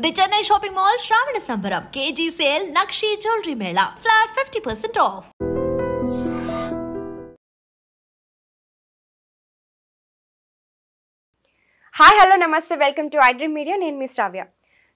The Chennai Shopping Mall Shravana Sambaram KG Sale Nakshi Jewelry Mela Flat 50% off. Hi hello నమస్తే welcome to iDream media. నేను మీ శ్రావ్య.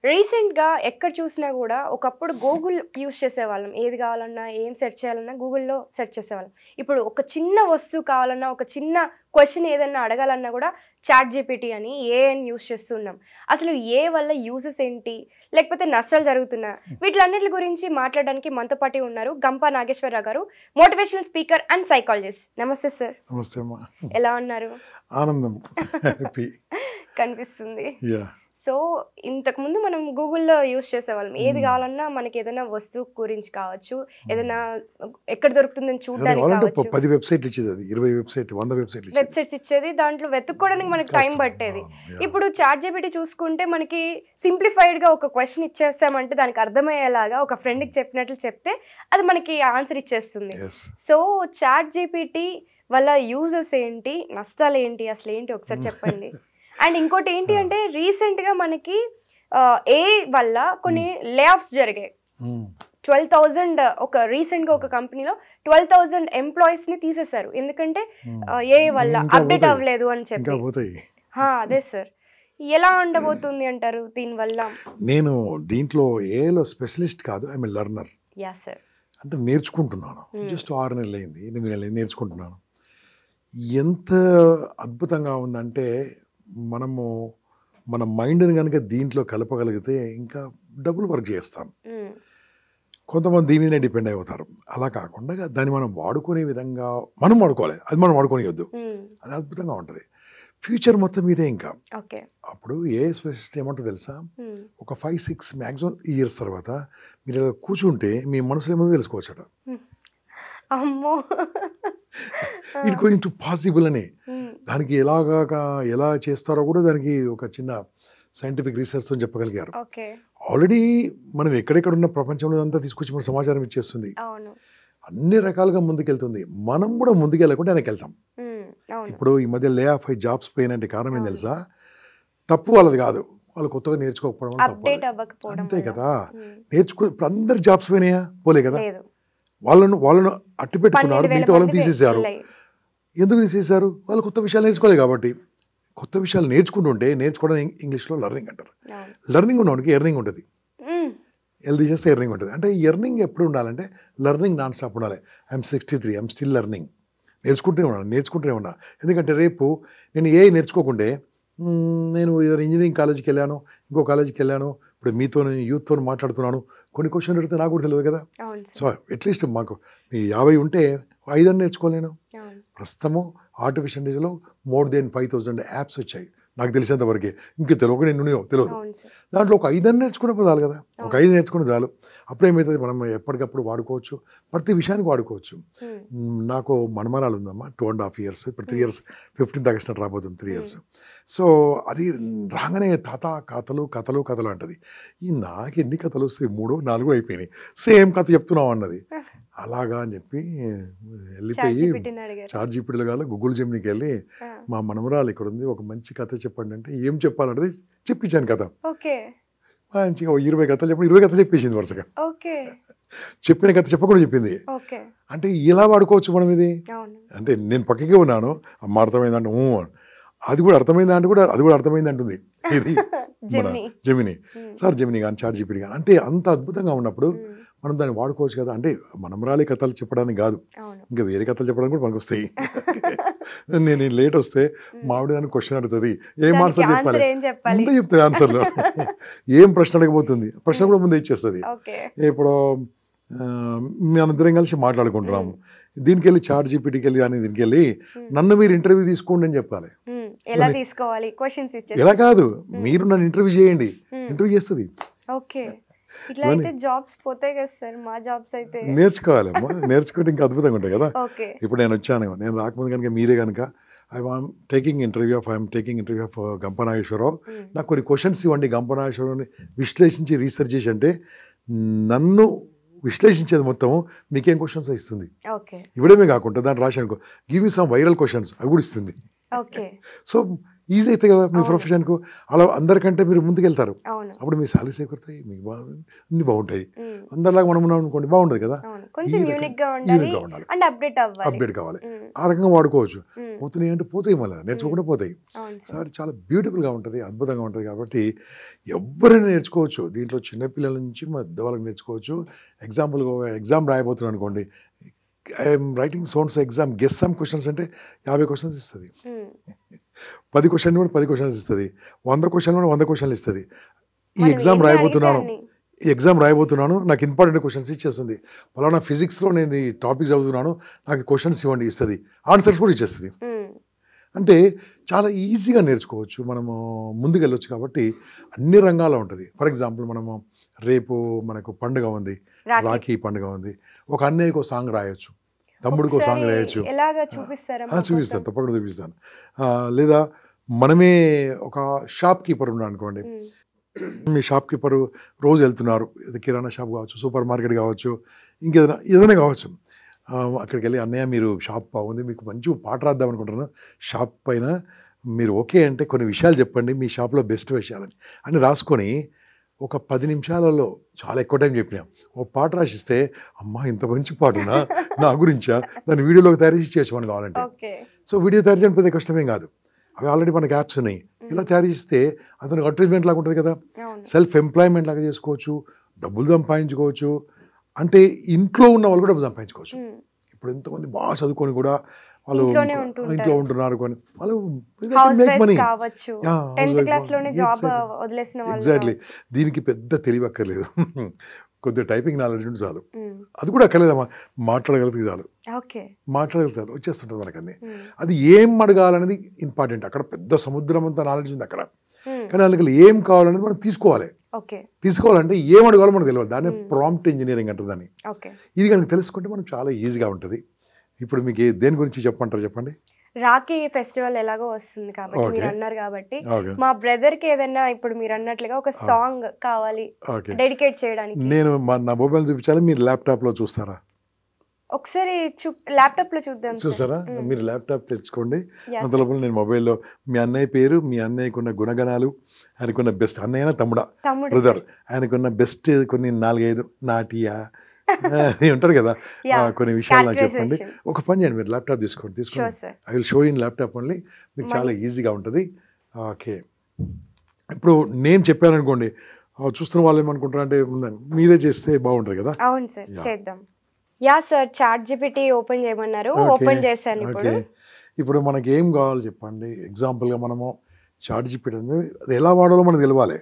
రీసెంట్గా ఎక్కడ చూసినా కూడా ఒకప్పుడు గూగుల్ యూస్ చేసేవాళ్ళం. ఏది కావాలన్నా ఏం సెర్చ్ చేయాలన్నా గూగుల్లో సెర్చ్ చేసేవాళ్ళం. ఇప్పుడు ఒక చిన్న వస్తువు కావాలన్నా ఒక చిన్న క్వశ్చన్ ఏదన్నా అడగాలన్నా కూడా చాట్ జీపీటీ అని ఏఐని యూస్ చేస్తున్నాం. అసలు ఏ వల్ల యూజెస్ ఏంటి, లేకపోతే నష్టాలు జరుగుతున్నా, వీటిలన్నిటి గురించి మాట్లాడడానికి మనతో పాటు ఉన్నారు గంపా నాగేశ్వరరావు గారు, మోటివేషనల్ స్పీకర్ అండ్ సైకాలజిస్ట్. నమస్తే సార్. నమస్తే అమ్మా. ఎలా ఉన్నారు? ఆనందం, హ్యాపీ కనిపిస్తుంది. సో ఇంతకుముందు మనం గూగుల్లో యూస్ చేసేవాళ్ళం. ఏది కావాలన్నా మనకి ఏదైనా వస్తువు గురించి కావచ్చు, ఏదైనా ఎక్కడ దొరుకుతుందని చూడడానికి కావచ్చు, 10 వెబ్సైట్లు ఇచ్చేది, అది 20 వెబ్సైట్ 100 వెబ్సైట్స్ ఇచ్చేది. దాంట్లో వెతుక్కోవడానికి మనకి టైం పట్టేది. ఇప్పుడు చాట్ జీపీటీ చూసుకుంటే మనకి సింప్లిఫైడ్ గా ఒక క్వశ్చన్ ఇచ్చేస్తామంటే దానికి అర్థమయ్యేలాగా ఒక ఫ్రెండ్కి చెప్పినట్లు చెప్తే అది మనకి ఆన్సర్ ఇచ్చేస్తుంది. సో చాట్ జీపీటీ వల్ల యూజెస్ ఏంటి, నష్టాలు ఏంటి, అసలు ఏంటి ఒకసారి చెప్పండి. అండ్ ఇంకోటి ఏంటి అంటే రీసెంట్గా మనకి ఏ వల్ల కొన్ని లే ఆఫ్స్ జరిగాయి. 12,000 రీసెంట్గా ఒక కంపెనీలో 12,000 ఎంప్లాయీస్ని తీసేశారు. ఎందుకంటే ఏ వల్ల అప్డేట్ అవ్వలేదు అని చెప్పి. అదే సార్, ఎలా ఉండబోతుంది అంటారు దీనివల్ల? నేను దీంట్లో ఏలో స్పెషలిస్ట్ కాదు, ఐఎమ్ లెర్నర్. Yeah sir. అంటే నేర్చుకుంటున్నాను. జస్ట్ 6 నెలలు అయింది, 8 నెలలు అయింది, నేర్చుకుంటున్నాను. ఎంత అద్భుతంగా ఉందంటే మనము మన మైండ్ని కనుక దీంట్లో కలపగలిగితే ఇంకా డబుల్ వర్క్ చేస్తాం. కొంతమంది దీని మీదనే డిపెండ్ అయిపోతారు. అలా కాకుండా దాన్ని మనం వాడుకునే విధంగా మనం వాడుకోవాలి. అది మనం వాడుకోనివద్దు. అది అద్భుతంగా ఉంటుంది. ఫ్యూచర్ మొత్తం మీదే. ఇంకా అప్పుడు ఏ స్పెషలిస్ట్ ఏమంటో తెలుసా, ఒక 5-6 మ్యాక్సిమం ఇయర్స్ తర్వాత మీరు కూర్చుంటే మీ మనసులో ఏమో తెలుసుకోవచ్చట. ఇట్ గోయింగ్ టు పాసిబుల్ అని. దానికి ఎలా చేస్తారో కూడా దానికి ఒక చిన్న సైంటిఫిక్ రీసెర్చ్తో చెప్పగలిగారు. ఆల్రెడీ మనం ఎక్కడెక్కడ ఉన్న ప్రపంచంలో అంతా తీసుకొచ్చి మన సమాచారం ఇచ్చేస్తుంది. అన్ని రకాలుగా ముందుకెళ్తుంది. మనం కూడా ముందుకెళ్ళకుండా వెనక్కి వెళ్తాం. ఇప్పుడు ఈ మధ్య లే ఆఫ్ జాబ్స్ పోయినంటే కారణం ఏం తెలుసా? తప్పు వాళ్ళది కాదు, వాళ్ళు కొత్తగా నేర్చుకోకపోవడం తప్పు. అంతే కదా. నేర్చుకుని ఇప్పుడు అందరు జాబ్స్ పోయినాయా? పోలే కదా. వాళ్ళను అట్టి పెట్టుకున్నారు, మిగతా వాళ్ళని తీసేశారు. ఎందుకు తీసేశారు? వాళ్ళు కొత్త విషయాలు నేర్చుకోలేదు కాబట్టి. కొత్త విషయాలు నేర్చుకుంటుంటే, నేర్చుకోవడం ఇంగ్లీష్లో లెర్నింగ్ అంటారు. లెర్నింగ్ ఉన్నవాడికి ఎర్నింగ్ ఉంటుంది. హెల్దీ చేస్తే ఎర్నింగ్ ఉంటుంది. అంటే ఎర్నింగ్ ఎప్పుడు ఉండాలంటే లెర్నింగ్ నాన్ స్టాప్ ఉండాలి. I'm 63, I'm still learning. నేర్చుకుంటూనే ఉన్నా. ఎందుకంటే రేపు నేను ఏ నేర్చుకోకుంటే, నేను ఏదైనా ఇంజనీరింగ్ కాలేజీకి వెళ్ళాను, ఇంకో కాలేజీకి వెళ్ళాను, ఇప్పుడు మీతో యూత్తో మాట్లాడుతున్నాను, కొన్ని క్వశ్చన్ అడిగితే నాకు కూడా తెలియదు కదా. సో అట్లీస్ట్ మాకు 50 ఉంటే 5 నేర్చుకోలేను. ప్రస్తుతము ఆర్టిఫిషియల్ ఇంటెలిజెన్స్లో మోర్ దెన్ 5,000 యాప్స్ వచ్చాయి నాకు తెలిసేంత వరకే. ఇంక తెలియదు. దాంట్లో ఒక 5 నేర్చుకునే చాలు కదా. ఒక 5 నేర్చుకునే చాలు. అప్పుడేమవుతుంది, మనం ఎప్పటికప్పుడు వాడుకోవచ్చు, ప్రతి విషయానికి వాడుకోవచ్చు. నాకు మనమరాలు ఉందమ్మా, 2.5 years, ఇప్పుడు 3 years, 15th August రాబోతుంది 3 years. సో అది రాగానే తాత కథలు అంటది. నాకు ఎన్ని కథలు వస్తాయి, 3-4 అయిపోయినాయి, సేమ్ కథ చెప్తున్నావు అన్నది. అలాగా అని చెప్పి వెళ్ళిపోయి చాట్ జీపీటీలో కాదు, గూగుల్ జెమినీకి వెళ్ళి మా మనమరాలు ఇక్కడ ఉంది, ఒక మంచి కథ చెప్పండి అంటే ఏం చెప్పాలంటే చెప్పించాను కథ. మంచిగా 20 కథలు చెప్పండి, 20 కథలు చెప్పేసింది వరుసగా. చెప్పిన కథ చెప్పకుండా చెప్పింది. అంటే ఇలా వాడుకోవచ్చు మనం ఇది. అంటే నేను పక్కకే ఉన్నాను, అమ్మ అర్థమైందంటే అది కూడా అర్థమైందా అంటే కూడా అది కూడా అర్థమైంది అంటుంది. ఇది జెమినీ సార్, జెమినీ కానీ చాట్ జీపీటీ కానీ. అంటే అంత అద్భుతంగా ఉన్నప్పుడు మనం దాన్ని వాడుకోవచ్చు కదా. అంటే మనమరాలి కథలు చెప్పడానికి కాదు, ఇంకా వేరే కథలు చెప్పడానికి కూడా మనకు వస్తాయి. నేను లేట్ వస్తే మామిడి దానికి క్వశ్చన్ అడుగుతుంది, ఏం ఆన్సర్ చెప్పాలి ముందే చెప్తుంది. ఆన్సర్లో ఏం ప్రశ్న అడగబోతుంది, ప్రశ్న కూడా ముందే ఇచ్చేస్తుంది. ఇప్పుడు మేమందరం కలిసి మాట్లాడుకుంటున్నాము, దీనికి వెళ్ళి చాట్ జీపీటీకి వెళ్ళి కానీ దీనికి వెళ్ళి నన్ను మీరు ఇంటర్వ్యూ తీసుకోండి అని చెప్పాలి. ఎలా కాదు, మీరు నన్ను ఇంటర్వ్యూ చేయండి, ఇంటర్వ్యూ చేస్తుంది. నేర్చుకోవాలమ్మా, నేర్చుకుంటే ఇంకా అద్భుతంగా ఉంటాయి కదా. ఇప్పుడు నేను వచ్చాను, నేను రాకముందు కనుక మీరే కనుక I'm taking interview of Gampa Nageswararao, నాకు కొన్ని క్వశ్చన్స్ ఇవ్వండి, గంపా నాగేశ్వరరావుని విశ్లేషించి రీసెర్చ్ చేసి అంటే నన్ను విశ్లేషించేది మొత్తం మీకేం క్వశ్చన్స్ ఇస్తుంది. ఇవ్వడమే కాకుండా దాన్ని రాశాను, give me some viral questions, అవి కూడా ఇస్తుంది. సో ఈజీ అవుతాయి కదా మీ ప్రొఫెషన్కు. అలా అందరికంటే మీరు ముందుకెళ్తారు. అవును అప్పుడు మీ శాలరీస్ ఎక్కుతాయి, మీకు అన్ని బాగుంటాయి. అందరిలాగా మనం ఉన్నాం అనుకోండి బాగుండదు కదా. కొంచెం యూనిక్గా ఉండాలి అండ్ అప్డేట్ కావాలి. ఆ రకంగా వాడుకోవచ్చు. పోతున్నాయి అంటే పోతాయి, మళ్ళీ నేర్చుకోకుండా పోతాయి. సార్ చాలా బ్యూటిఫుల్గా ఉంటుంది, అద్భుతంగా ఉంటుంది. కాబట్టి ఎవరైనా నేర్చుకోవచ్చు దీంట్లో, చిన్నపిల్లల నుంచి పెద్దవాళ్ళకి నేర్చుకోవచ్చు. ఎగ్జామ్ రాయబోతున్నాను అనుకోండి, I'm writing sons exam, guess some questions అంటే 50 క్వశ్చన్స్ ఇస్తుంది. 10 క్వశ్చన్ కూడా 10 క్వశ్చన్స్ ఇస్తుంది. 100 క్వశ్చన్ కూడా 100 క్వశ్చన్లు ఇస్తుంది. ఈ ఎగ్జామ్ రాయబోతున్నాను నాకు ఇంపార్టెంట్ క్వశ్చన్స్ ఇచ్చేస్తుంది. పలానా ఫిజిక్స్లో నేను ఈ టాపిక్ చదువుతున్నాను, నాకు క్వశ్చన్స్ ఇవ్వండి ఇస్తుంది, ఆన్సర్స్ కూడా ఇచ్చేస్తుంది. అంటే చాలా ఈజీగా నేర్చుకోవచ్చు, మనము ముందుకెళ్ళొచ్చు. కాబట్టి అన్ని రంగాల్లో ఉంటుంది. ఫర్ ఎగ్జాంపుల్ మనము రేపు మనకు పండుగ ఉంది, రాఖీ పండుగ ఉంది, ఒక అన్నయ్యకు సాంగ్ రాయొచ్చు, తమ్ముడికి సాంగ్ రాయొచ్చు. చూపిస్తాను, తప్పకుండా చూపిస్తాను. లేదా మనమే ఒక షాప్ కీపర్ ఉన్నాడు అనుకోండి, మీ షాప్ కీపరు రోజు వెళ్తున్నారు, కిరాణా షాప్ కావచ్చు, సూపర్ మార్కెట్ కావచ్చు, ఏదైనా కావచ్చు. అక్కడికి వెళ్ళి అన్నయ్య మీరు షాప్ బాగుంది, మీకు మంచి పాట రాద్దాం అనుకుంటున్నాను, షాప్ పైన మీరు ఓకే అంటే కొన్ని విషయాలు చెప్పండి, మీ షాప్లో బెస్ట్ విషయాలని అని రాసుకొని ఒక 10 నిమిషాలలో, చాలా ఎక్కువ టైం చెప్పినాం, ఓ పాట రాసిస్తే అమ్మా ఇంత మంచి పాటనా నా గురించా, దాన్ని వీడియోలోకి తయారు చేసి చేయొచ్చు మనకు కావాలంటే. సో వీడియో తయారు చేయడం పెద్ద కష్టమేం కాదు, అవి ఆల్రెడీ మనకి యాప్స్ ఉన్నాయి. ఇలా తయారు చేస్తే అతనికి అడ్వర్టైజ్మెంట్ లాగా ఉంటుంది కదా, సెల్ఫ్ ఎంప్లాయ్మెంట్ లాగా చేసుకోవచ్చు, డబ్బులు సంపాదించుకోవచ్చు. అంటే ఇంట్లో ఉన్న వాళ్ళు కూడా డబ్బులు సంపాదించుకోవచ్చు. ఇప్పుడు ఎంతోమంది బాగా చదువుకొని కూడా వాళ్ళు ఇంట్లో ఉంటున్నారు, కొన్ని వాళ్ళు ఎగ్జాక్ట్లీ. దీనికి పెద్ద తెలివక్కర్లేదు, కొద్దిగా టైపింగ్ నాలెడ్జ్ ఉంటే చాలు. అది కూడా అక్కర్లేదమ్మా, మాట్లాడగలిగితే చాలు, మాట్లాడగలుగుతారు వచ్చేస్తుంటుంది మనకన్నీ. అది ఏం అడగాలనేది ఇంపార్టెంట్. అక్కడ పెద్ద సముద్రం అంతా నాలెడ్జ్ ఉంది అక్కడ, కానీ వాళ్ళకి ఏం కావాలనేది మనం తీసుకోవాలంటే ఏం అడగాలో మనకు తెలియాలి. దాన్ని ప్రాంప్ట్ ఇంజనీరింగ్ అంటారు దాన్ని. ఇది కనుక తెలుసుకుంటే మనం చాలా ఈజీగా ఉంటుంది. ఇప్పుడు మీకు దేని గురించి చెప్పంటారు చెప్పండి. రాఖీ ఫెస్టివల్ ఎలాగో వస్తుంది కాబట్టి మీరు అన్నారు కాబట్టి, మా బ్రదర్ కి ఏదైనా ఇప్పుడు మీరు అన్నట్లుగా ఒక సాంగ్ కావాలి డెడికేట్ చేయడానికి, నేను నా మొబైల్ చూపించాలి, మీరు ల్యాప్టాప్ లో చూస్తారా? ఒకసారి ల్యాప్టాప్ లో చూసారా? మీరు ల్యాప్టాప్ తెచ్చుకోండి, అందులోపల నేను మొబైల్లో మీ అన్నయ్య పేరు, మీ అన్నయ్యకున్న గుణగణాలు, ఆయనకున్న బెస్ట్, అన్నయ్య తమ్ముడా బ్రదర్, ఆయనకున్న బెస్ట్ కొన్ని 4-5 నాటియా ఉంటారు కదా, కొన్ని విషయాలు నాకు చెప్పండి. ఒక పని చేయండి, మీరు ల్యాప్టాప్ తీసుకోండి, I will show in laptop only, మీకు చాలా ఈజీగా ఉంటుంది. ఓకే, ఇప్పుడు నేను చెప్పాను అనుకోండి, చూస్తున్న వాళ్ళు ఏమనుకుంటారు అంటే మీదే చేస్తే బాగుంటుంది కదా. అవును సార్, చేద్దాం. Yeah sir, ChatGPT open చేయమన్నారు, ఓపెన్ చేశాను. ఇప్పుడు మనకి ఏం కావాలి చెప్పండి. ఎగ్జాంపుల్గా మనము చాట్ జీపీటీ అది ఎలా వాడాలో మనకు తెలియాలి,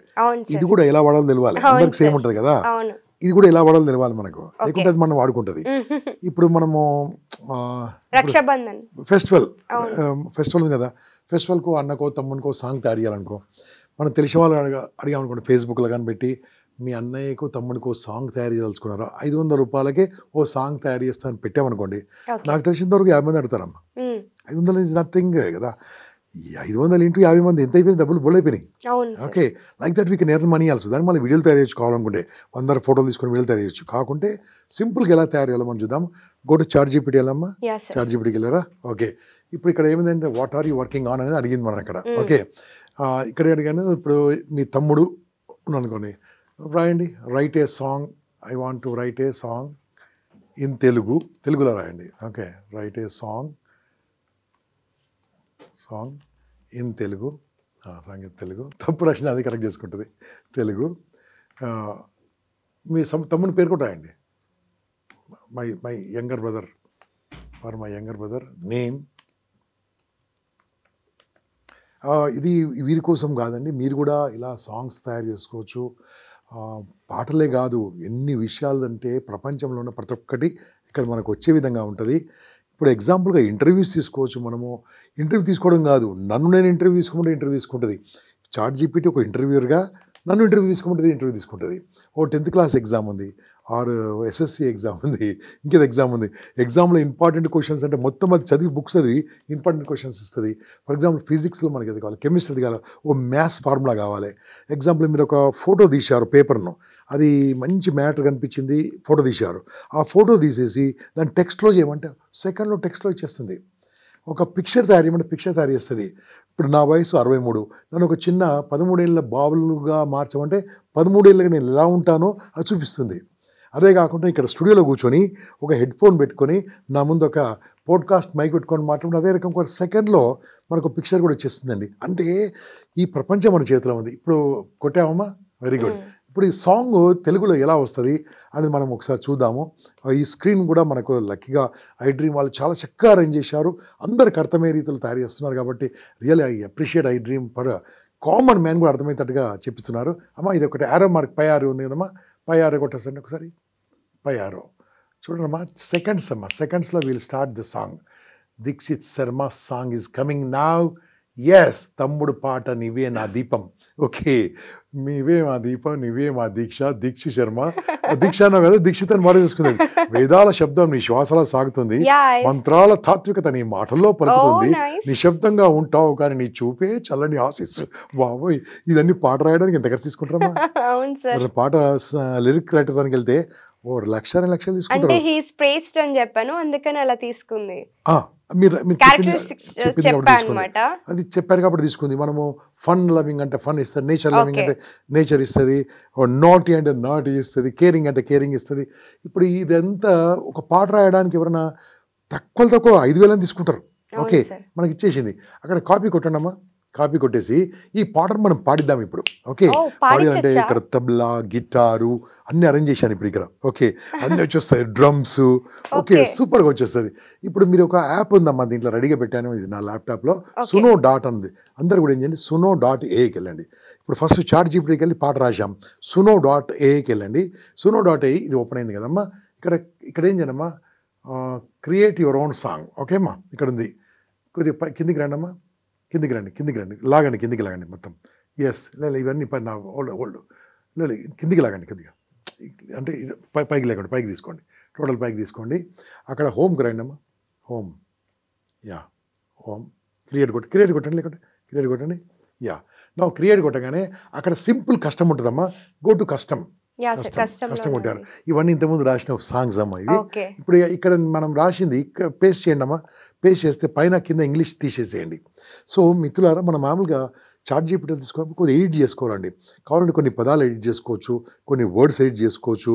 ఇది కూడా ఎలా వాడాలో తెలియాలి. అందరికి సేమ్ ఉంటుంది కదా, ఇది కూడా ఎలా వాడాలో తెలియాలి మనకు, లేకుంటే అది మనం వాడుకుంటుంది. ఇప్పుడు మనము ఫెస్టివల్ ఉంది కదా, ఫెస్టివల్కు అన్నకో తమ్మునికో సాంగ్ తయారు చేయాలనుకో, మనం తెలిసిన వాళ్ళు అడిగామనుకోండి, ఫేస్బుక్లో కానీ పెట్టి మీ అన్నయ్యకు తమ్మునికో సాంగ్ తయారు చేయదలుచుకున్నారా, 500 రూపాయలకే ఓ సాంగ్ తయారు చేస్తాను పెట్టామనుకోండి, నాకు తెలిసినంత వరకు 50 మంది అడుగుతారమ్మా. 500 ఈజ్ నథింగ్ కదా, 500 ఇంటూ 50 మంది ఎంత అయిపోయింది, డబ్బులు బోల్ అయిపోయినాయి. Okay, like that we can earn money also. దాన్ని మళ్ళీ వీడియోలు తయారు చేయొచ్చు కావాలనుకుంటే, 100 ఫోటోలు తీసుకొని వీడియోలు తయారు చేయొచ్చు. కాకుంటే సింపుల్గా ఎలా తయారు చేయాలో మనం చూద్దాం. గో టు చాట్ జీపీటీ వెళ్ళమ్మా, చాట్ జీపీటీకి వెళ్ళారా? ఓకే, ఇప్పుడు ఇక్కడ ఏమిందంటే what are you working on అనేది అడిగింది మనం అక్కడ. ఓకే, ఇక్కడ అడిగాను, ఇప్పుడు మీ తమ్ముడు ఉన్నాను అనుకోండి, రాయండి, write a song, I want to write a song in తెలుగులో రాయండి. Okay, write a song in Telugu, సంగీత తెలుగు, తప్పు రాసిన అది కరెక్ట్ చేసుకుంటుంది తెలుగు. మీ తమ్ముని పేరు కూడా రాయండి, my younger brother, for my younger brother name. ఇది వీరి కోసం కాదండి, మీరు కూడా ఇలా సాంగ్స్ తయారు చేసుకోవచ్చు. పాటలే కాదు, ఎన్ని విషయాలు అంటే ప్రపంచంలో ఉన్న ప్రతి ఒక్కటి ఇక్కడ మనకు వచ్చే విధంగా ఉంటుంది. ఇప్పుడు ఎగ్జాంపుల్గా ఇంటర్వ్యూస్ తీసుకోవచ్చు. మనము ఇంటర్వ్యూ తీసుకోవడం కాదు, నన్ను నేను ఇంటర్వ్యూ తీసుకుంటే ఇంటర్వ్యూ తీసుకుంటుంది. చాట్ జీపీటీ ఒక ఇంటర్వ్యూర్గా నన్ను ఇంటర్వ్యూ తీసుకుంటుంది. ఓ 10th క్లాస్ ఎగ్జామ్ ఉంది, ఆర్ ఎస్ఎస్సి ఎగ్జామ్ ఉంది, ఇంకేది ఎగ్జామ్ ఉంది. ఎగ్జామ్లో ఇంపార్టెంట్ క్వశ్చన్స్ అంటే మొత్తం అది చదివి బుక్స్ చదివి ఇంపార్టెంట్ క్వశ్చన్స్ ఇస్తుంది. ఫర్ ఎగ్జాంపుల్ ఫిజిక్స్లో మనకి అది కావాలి, కెమిస్ట్రీ కావాలి, ఓ మ్యాథ్స్ ఫార్ములా కావాలి. ఎగ్జాంపుల్ మీరు ఒక ఫోటో తీశారు పేపర్ను, అది మంచి మ్యాటర్ కనిపించింది, ఫోటో తీశారు. ఆ ఫోటో తీసేసి దాన్ని టెక్స్ట్లో చేయమంటే సెకండ్లో టెక్స్ట్లో ఇచ్చేస్తుంది. ఒక పిక్చర్ తయారు చేయమంటే పిక్చర్ తయారు చేస్తుంది. ఇప్పుడు నా వయసు 63, నన్ను ఒక చిన్న 13 ఏళ్ళ బాబులుగా మార్చమంటే 13 ఏళ్ళకి నేను ఎలా ఉంటానో అది చూపిస్తుంది. అదే కాకుండా ఇక్కడ స్టూడియోలో కూర్చొని ఒక హెడ్ ఫోన్ పెట్టుకొని నా ముందు ఒక పోడ్కాస్ట్ మైక్ పెట్టుకొని మాట్లాడుకుంటే అదే రకం ఒక సెకండ్లో మనకు పిక్చర్ కూడా వచ్చేస్తుందండి. అంటే ఈ ప్రపంచం మన చేతిలో ఉంది. ఇప్పుడు కొట్టామమ్మా, వెరీ గుడ్. ఇప్పుడు ఈ సాంగ్ తెలుగులో ఎలా వస్తుంది అనేది మనం ఒకసారి చూద్దాము. ఈ స్క్రీన్ కూడా మనకు లక్కీగా ఐ డ్రీమ్ వాళ్ళు చాలా చక్కగా అరేంజ్ చేశారు. అందరికి అర్థమయ్యే రీతిలో తయారు చేస్తున్నారు కాబట్టి really I appreciate I dream for common man కూడా అర్థమయ్యేటట్టుగా చెప్తున్నారు. అమ్మ ఇది ఒకటి యారో మార్క్ పై ఆరు ఉంది కదమ్మా, పై ఆరు కొట్టేసండి ఒకసారి, పై ఆరో చూడండమ్మా. సెకండ్స్ అమ్మా, సెకండ్స్లో we'll start the song. Dikshit Sharma song is coming now. Yes, తమ్ముడు పాట నీవే నా దీపం. ఓకే, నీవే మా దీపం, నీవే మా దీక్ష, దీక్షి శర్మ. దీక్ష అన్నావు కదా, దీక్షిత్ అని మాట చేసుకుంది. వేదాల శబ్దం నీ శ్వాసలా సాగుతుంది, మంత్రాల తాత్వికత నీ మాటల్లో పలుకుతుంది, నిశ్శబ్దంగా ఉంటావు కానీ నీ చూపే చల్లని ఆశిస్సు. బాబోయ్, ఇదన్నీ పాట రాయడానికి ఎంత ఖర్చు తీసుకుంటారమ్మా? పాట లిరిక్ రాయడానికి వెళ్తే ఓ లక్షలు తీసుకుంటారు. అది చెప్పారు కాబట్టి తీసుకుంది. మనము ఫన్ లవింగ్ అంటే ఫన్ ఇస్తుంది, నేచర్ లవింగ్ అంటే నేచర్ ఇస్తుంది, నాటీ అంటే నాటీ ఇస్తుంది, కేరింగ్ అంటే కేరింగ్ ఇస్తుంది. ఇప్పుడు ఇదంతా ఒక పాట రాయడానికి ఎవరైనా తక్కువ 5,000 తీసుకుంటారు. ఓకే, మనకి ఇచ్చేసింది. అక్కడ కాపీ కొట్టండి అమ్మా, కాపీ కొట్టేసి ఈ పాటను మనం పాడిద్దాం ఇప్పుడు. ఓకే, పాడాలంటే ఇక్కడ తబలా, గిటారు అన్ని అరేంజ్ చేశాను ఇప్పుడు ఇక్కడ. ఓకే, అన్నీ వచ్చేస్తాయి, డ్రమ్స్. ఓకే, సూపర్గా వచ్చేస్తుంది. ఇప్పుడు మీరు ఒక యాప్ ఉందమ్మా, దీంట్లో రెడీగా పెట్టాను, ఇది నా ల్యాప్టాప్లో, సునో డాట్ ఉంది. అందరు కూడా ఏం చేయండి, suno.ai వెళ్ళండి. ఇప్పుడు ఫస్ట్ చాట్ జీపీటీకి వెళ్ళి పాట రాశాం, suno.ai వెళ్ళండి. suno.ai ఇది ఓపెన్ అయింది కదమ్మా. ఇక్కడ ఏం చేయనమ్మా, create your own song. Okay అమ్మా, ఇక్కడ ఉంది. కొద్దిగా కిందికి రండి అమ్మా, కిందికి రండి, లాగండి, కిందికి లాగండి మొత్తం. ఎస్, లేదు ఇవన్నీ నా ఓల్డ్ లేదు, కిందికి లాగండి కొద్దిగా, అంటే పైకి లేకండి, పైకి తీసుకోండి, టోటల్ పైకి తీసుకోండి. అక్కడ హోమ్కి రండి అమ్మా, హోమ్, యా, హోమ్, క్రియేట్ కొట్టండి, లేకుంటే క్రియేట్ కొట్టండి. యా, నా క్రియేట్ కొట్టగానే అక్కడ సింపుల్ కస్టమ్ ఉంటుందమ్మా, గో టు కస్టమ్ కొట్టారు. ఇవన్నీ ఇంతకుముందు రాసిన సాంగ్స్ అమ్మా ఇవి. ఇప్పుడు ఇక్కడ మనం రాసింది పేస్ట్ చేయండి అమ్మా. పేస్ట్ చేస్తే పైన కింద ఇంగ్లీష్ తీసేసేయండి. సో మిత్రులారా, మనం మామూలుగా చాట్ జీపీటీ తీసుకోవాలి, కొద్దిగా ఎడిట్ చేసుకోవాలండి. కావాలంటే కొన్ని పదాలు ఎడిట్ చేసుకోవచ్చు, కొన్ని వర్డ్స్ ఎడిట్ చేసుకోవచ్చు,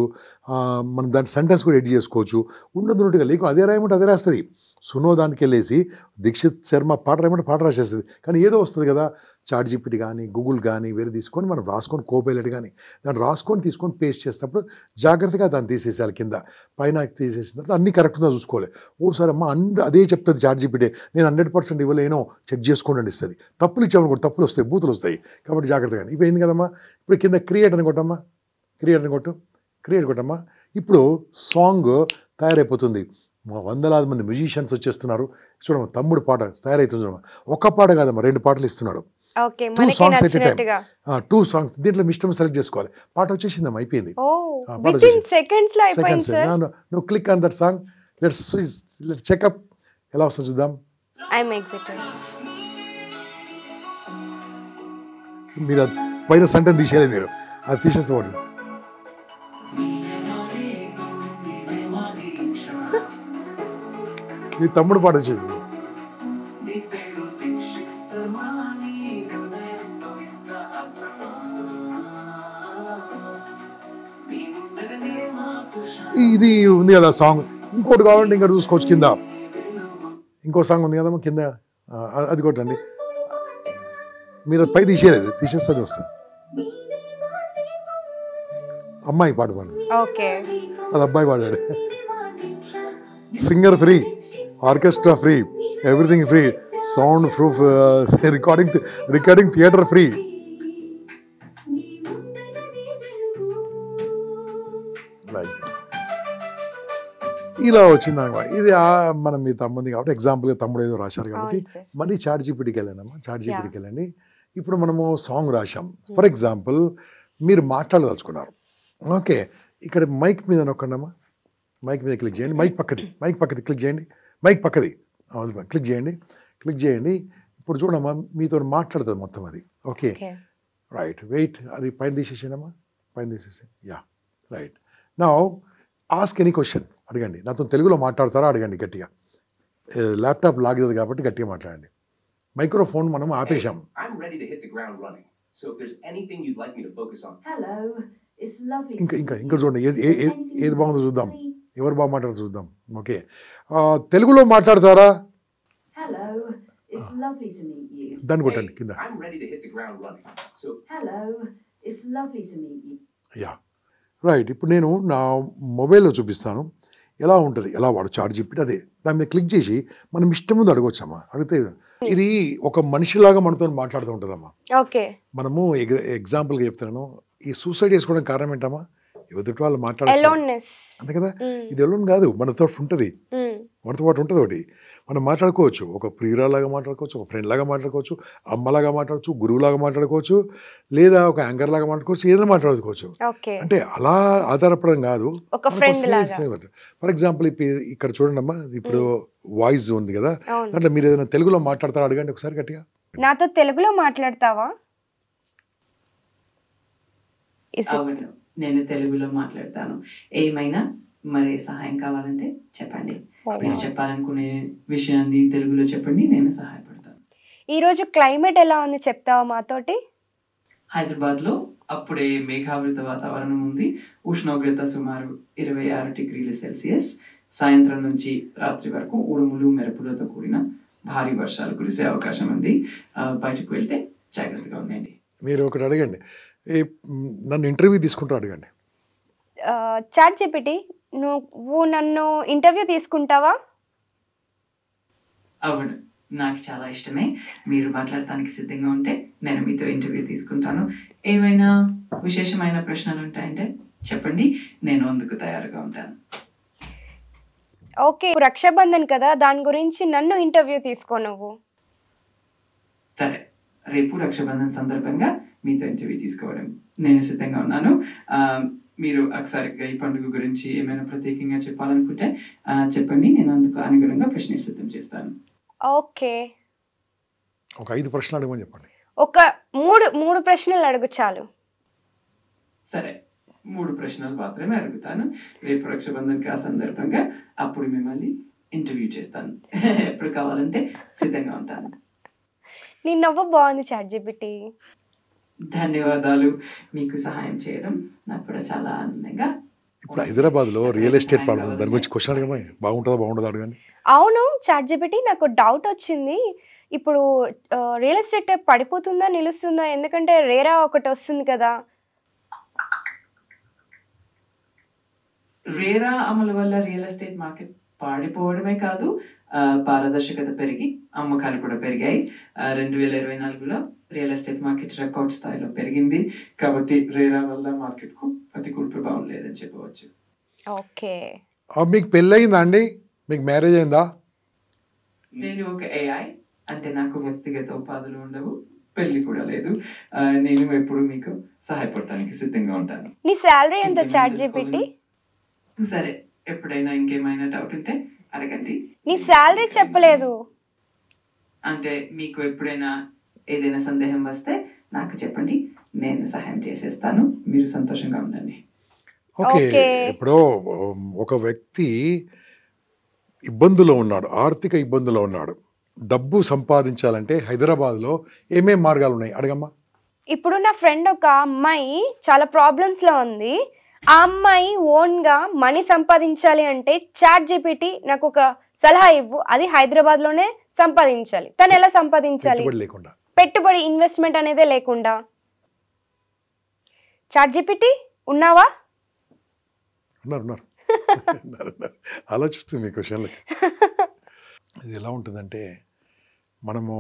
మనం దాని సెంటెన్స్ కూడా ఎడిట్ చేసుకోవచ్చు. ఉన్నట్టుగా లేకుండా అదే రాయమంటే అదే రాస్తుంది. సునో దానికి వెళ్ళేసి దీక్షిత్ శర్మ పాట రాయమంటే పాట రాసేస్తుంది. కానీ ఏదో వస్తుంది కదా, చాట్ జీపీటీ కానీ గూగుల్ కానీ వేరే తీసుకొని మనం రాసుకొని, కోపైలట్ కానీ దాన్ని రాసుకొని తీసుకొని పేస్ట్ చేసేటప్పుడు జాగ్రత్తగా దాన్ని తీసేసేయాలి. కింద పైన తీసేసిన తర్వాత అన్నీ కరెక్ట్గా చూసుకోవాలి. ఓసారి అమ్మ అదే చెప్తుంది చాట్ జీపీటీ, నేను 100% ఇవ్వలేనో చెక్ చేసుకోండి ఇస్తుంది. తప్పులు ఇచ్చామనుకోండి, తప్పులు వస్తాయి, బూతులు వస్తాయి. కాబట్టి జాగ్రత్తగా. ఇప్పుడు అయింది కదమ్మా. ఇప్పుడు కింద క్రియేట్ అని కొట్టమ్మా, క్రియేట్ కొట్టమ్మా. ఇప్పుడు సాంగ్ తయారైపోతుంది. వందలాది మంది మ్యూజిషియన్స్ వచ్చేస్తున్నారు. చూడమ్మా, తమ్ముడు పాట తయారైతుంది చూడమ్మా. ఒక్క పాట కాదమ్మా, 2 పాటలు ఇస్తున్నాడు. 2 సాంగ్స్ ఎట్ టైం, 2 సాంగ్స్. దీంట్లో మీ ఇష్టం సెలెక్ట్ చేసుకోవాలి. పాట వచ్చేసిందమ్మా, అయిపోయింది. సెకండ్స్. నువ్వు click on that song. Let's checkup ఎలా వస్తుందో చూద్దాం. మీరు పైన సెంటెన్స్ తీసేయాలి, మీరు అది తీసేస్తే పోతుంది. మీ తమ్ముడు పాట వచ్చింది. ఇది ఉంది కదా సాంగ్. ఇంకోటి కావాలంటే ఇంకా చూసుకోవచ్చు. కింద ఇంకో సాంగ్ ఉంది కదమ్మా, కింద అది కొట్టండి. మీరు అది పై తీసేయలేదు, తీసేస్తే వస్తుంది. అమ్మాయి పాట పాడు, అది అబ్బాయి పాడాడు. Singer free, orchestra free, everything free, sound proof, recording theatre free. ఇలా వచ్చింది అనమాట. ఇది మనం మీ తమ్ముంది కాబట్టి ఎగ్జాంపుల్గా తమ్ముడు ఏదో రాశారు కాబట్టి మళ్ళీ చాట్ జీపీటీకి వెళ్ళండమ్మా. చాట్ జీపీటీకి వెళ్ళండి. ఇప్పుడు మనము సాంగ్ రాశాం. ఫర్ ఎగ్జాంపుల్ మీరు మాట్లాడదలుచుకున్నారు. ఓకే, ఇక్కడ మైక్ మీద నొక్కండమ్మా. మైక్ మీద క్లిక్ చేయండి. మైక్ పక్కది క్లిక్ చేయండి. మైక్ పక్కది క్లిక్ చేయండి. ఇప్పుడు చూడమ్మా, మీతో మాట్లాడుతుంది మొత్తం అది. ఓకే, రైట్, వెయిట్, అది పైన తీసేసానమ్మా, పైన తీసేసి. Yeah, right. Now ask any question, అడగండి. నాతో తెలుగులో మాట్లాడతారా అడగండి గట్టిగా. ల్యాప్టాప్ లాగదు కాబట్టి గట్టిగా మాట్లాడండి. మైక్రోఫోన్ మనం ఆపేశాం. I'm ready to hit the ground running. So if there's anything you'd like me to focus on. Hello, it's lovely. ఇంకా చూడండి ఏది బాగుందో చూద్దాం, ఎవరు బాగా మాట్లాడుతూ చూద్దాం. ఓకే, తెలుగులో మాట్లాడతారా? Hello, it's lovely to meet you. దాన్ని కొట్టండి కింద. I'm ready to hit the ground running. So Hello, it's lovely to meet you. Yeah right. ఇప్పుడు నేను నా మొబైల్లో చూపిస్తాను ఎలా ఉంటుంది, ఎలా వాడు చాట్ చెప్పి అదే దాని మీద క్లిక్ చేసి మనం ఇష్టం ముందు అడగొచ్చమ్మా. అడిగితే ఇది ఒక మనిషిలాగా మనతో మాట్లాడుతూ ఉంటుందమ్మా. ఓకే, మనము ఎగ్జాంపుల్గా చెప్తాను, ఈ సూసైడ్ చేసుకోవడానికి కారణం ఏంటమ్మా? ఎదుటి వాళ్ళు మాట్లాడాలి అలోన్నెస్ అంతే కదా. ఇది ఎలోన్ కాదు, మనతో ఉంటుంది, మనతో పాటు ఉంటుంది ఒకటి. మనం మాట్లాడుకోవచ్చు, ఒక ప్రియురాలాగా మాట్లాడుకోవచ్చు, ఒక ఫ్రెండ్ లాగా మాట్లాడుకోవచ్చు, అమ్మలాగా మాట్లాడచ్చు, గురువులాగా మాట్లాడుకోవచ్చు, లేదా ఒక యాంకర్ లాగా మాట్లాడుకోవచ్చు, ఏదైనా మాట్లాడుకోవచ్చు. అంటే అలా ఆధారపడడం కాదు, ఒక ఫ్రెండ్ లాగా. ఫర్ ఎగ్జాంపుల్ ఇక్కడ చూడండి అమ్మా, ఇప్పుడు వాయిస్ ఉంది కదా, దాంట్లో మీరు ఏదైనా తెలుగులో మాట్లాడతారా అడగండి ఒకసారి గట్టిగా. నాతో తెలుగులో మాట్లాడతావా? అవును, నేను తెలుగులో మాట్లాడతాను. ఏమైనా మరి సహాయం కావాలంటే చెప్పండి. మీరు చెప్పాలనుకునే విషయాన్ని తెలుగులో చెప్పండి, నేను సహాయపడతాను. ఈరోజు క్లైమేట్ ఎలా ఉంది చెప్తావా మాతోటి? హైదరాబాద్లో అప్పుడే మేఘావృత వాతావరణం ఉంది. ఉష్ణోగ్రత సుమారు 26 డిగ్రీల సెల్సియస్. సాయంత్రం నుంచి రాత్రి వరకు ఉరుములు మెరుపులతో కూడిన భారీ వర్షాలు కురిసే అవకాశం ఉంది. బయటకు వెళ్తే జాగ్రత్తగా ఉండండి. మీరు ఒకటి అడగండి, నన్ను ఇంటర్వ్యూ తీసుకుంటూ అడగండి. చాట్ జీపీటీ, నువ్వు నన్ను ఇంటర్వ్యూ తీసుకుంటావా? అవును, నాకు చాలా ఇష్టమే. మీరు మాట్లాడటానికి సిద్ధంగా ఉంటే నేను మీతో ఇంటర్వ్యూ తీసుకుంటాను. ఏమైనా విశేషమైన ప్రశ్నలు ఉంటాయంటే చెప్పండి, నేను అందుకు తయారుగా ఉంటాను. ఓకే, రక్షాబంధన్ కదా, దాని గురించి నన్ను ఇంటర్వ్యూ తీసుకో నువ్వు. సరే, రేపు రక్షాబంధన్ సందర్భంగా మీతో ఇంటర్వ్యూ తీసుకోవడం నేను సిద్ధంగా ఉన్నాను. మీరు ఒకసారిగా ఈ పండుగ గురించి ఏమైనా ప్రత్యేకంగా చెప్పాలనుకుంటే చెప్పండి, నేను అందుకు అనుగుణంగా ప్రశ్న సిద్ధం చేస్తాను. ఓకే, ఒక 5 ప్రశ్నలు అడగమని చెప్పండి. ఒక మూడు ప్రశ్నలు అడుగు చాలు. సరే, 3 ప్రశ్నలు మాత్రమే అడుగుతాను. రేపు రక్షాబంధన్కి ఆ సందర్భంగా అప్పుడు మిమ్మల్ని ఇంటర్వ్యూ చేస్తాను. ఎప్పుడు కావాలంటే సిద్ధంగా ఉంటాను. నీ నవ్వు బాగుంది చాట్ జీపీటీ. ధన్యవాదాలు. మీకు సహాయం చేయడం నాకు కూడా చాలా ఆనందంగా. ఇప్పుడు హైదరాబాద్లో రియల్ ఎస్టేట్ ప్రాబ్లం, దాని గురించి క్వశ్చన్ అడగమా, బాగుంటుందా అడగండి. అవును చాట్ జీపీటీ, నాకు డౌట్ వచ్చింది. ఇప్పుడు రియల్ ఎస్టేట్ పడిపోతుందా నిలుస్తుందా? ఎందుకంటే రేరా ఒకటి వస్తుంది కదా. రేరా అమలు వల్ల రియల్ ఎస్టేట్ మార్కెట్ పాడిపోవడమే కాదు, పారదర్శకత పెరిగి అమ్మకాలు కూడా పెరిగాయి. 2024లో రియల్ ఎస్టేట్ మార్కెట్ రికార్డ్ స్థాయిలో పెరిగింది. కాబట్టి రేరా వల్ల మార్కెట్ కు ప్రతికూల ప్రభావం లేదని చెప్పవచ్చు. ఓకే, మీకు పెళ్ళయిందా అండి? మీకు మ్యారేజ్ అయిందా? నేను ఒక ఏఐ, అంటే నాకు వ్యక్తిగత ఉపాధులు ఉండవు, పెళ్లి కూడా లేదు. నేను ఎప్పుడు మీకు సహాయపడటానికి సిద్ధంగా ఉంటాను. నీ శాలరీ ఎంత చాట్ జీపీటీ? సరే, ఎప్పుడైనా ఇంకేమైనా డౌట్ ఉంటే అడగండి. నీ శాలరీ చెప్పలేదు. అంటే మీకు ఎప్పుడైనా ఏదైనా సందేహం వస్తే నాకు చెప్పండి, నేను సహాయం చేసేస్తాను. మీరు సంతోషంగా ఉండండి. ఓకే, ఇప్పుడు ఒక వ్యక్తి ఇబ్బందులో ఉన్నాడు, ఆర్థిక ఇబ్బందులో ఉన్నాడు, డబ్బు సంపాదించాలంటే హైదరాబాద్లో ఏమేం మార్గాలు ఉన్నాయి అడగమ్మా. ఇప్పుడు నా ఫ్రెండ్ ఒక అమ్మాయి చాలా ప్రాబ్లమ్స్లో ఉంది. ఆ అమ్మాయి ఓన్గా మనీ సంపాదించాలి అంటే చాట్ జీపీటీ నాకు ఒక సలహా ఇవ్వు. అది హైదరాబాద్లోనే సంపాదించాలి. తను ఎలా సంపాదించాలి? పెట్టుబడి ఇన్వెస్ట్మెంట్ అనేదే లేకుండా. చాట్ జీపీటీ ఉన్నావా? ఉన్నారు ఆలోచిస్తుంది మీ క్వశ్చన్లకి. ఇది ఎలా ఉంటుందంటే, మనము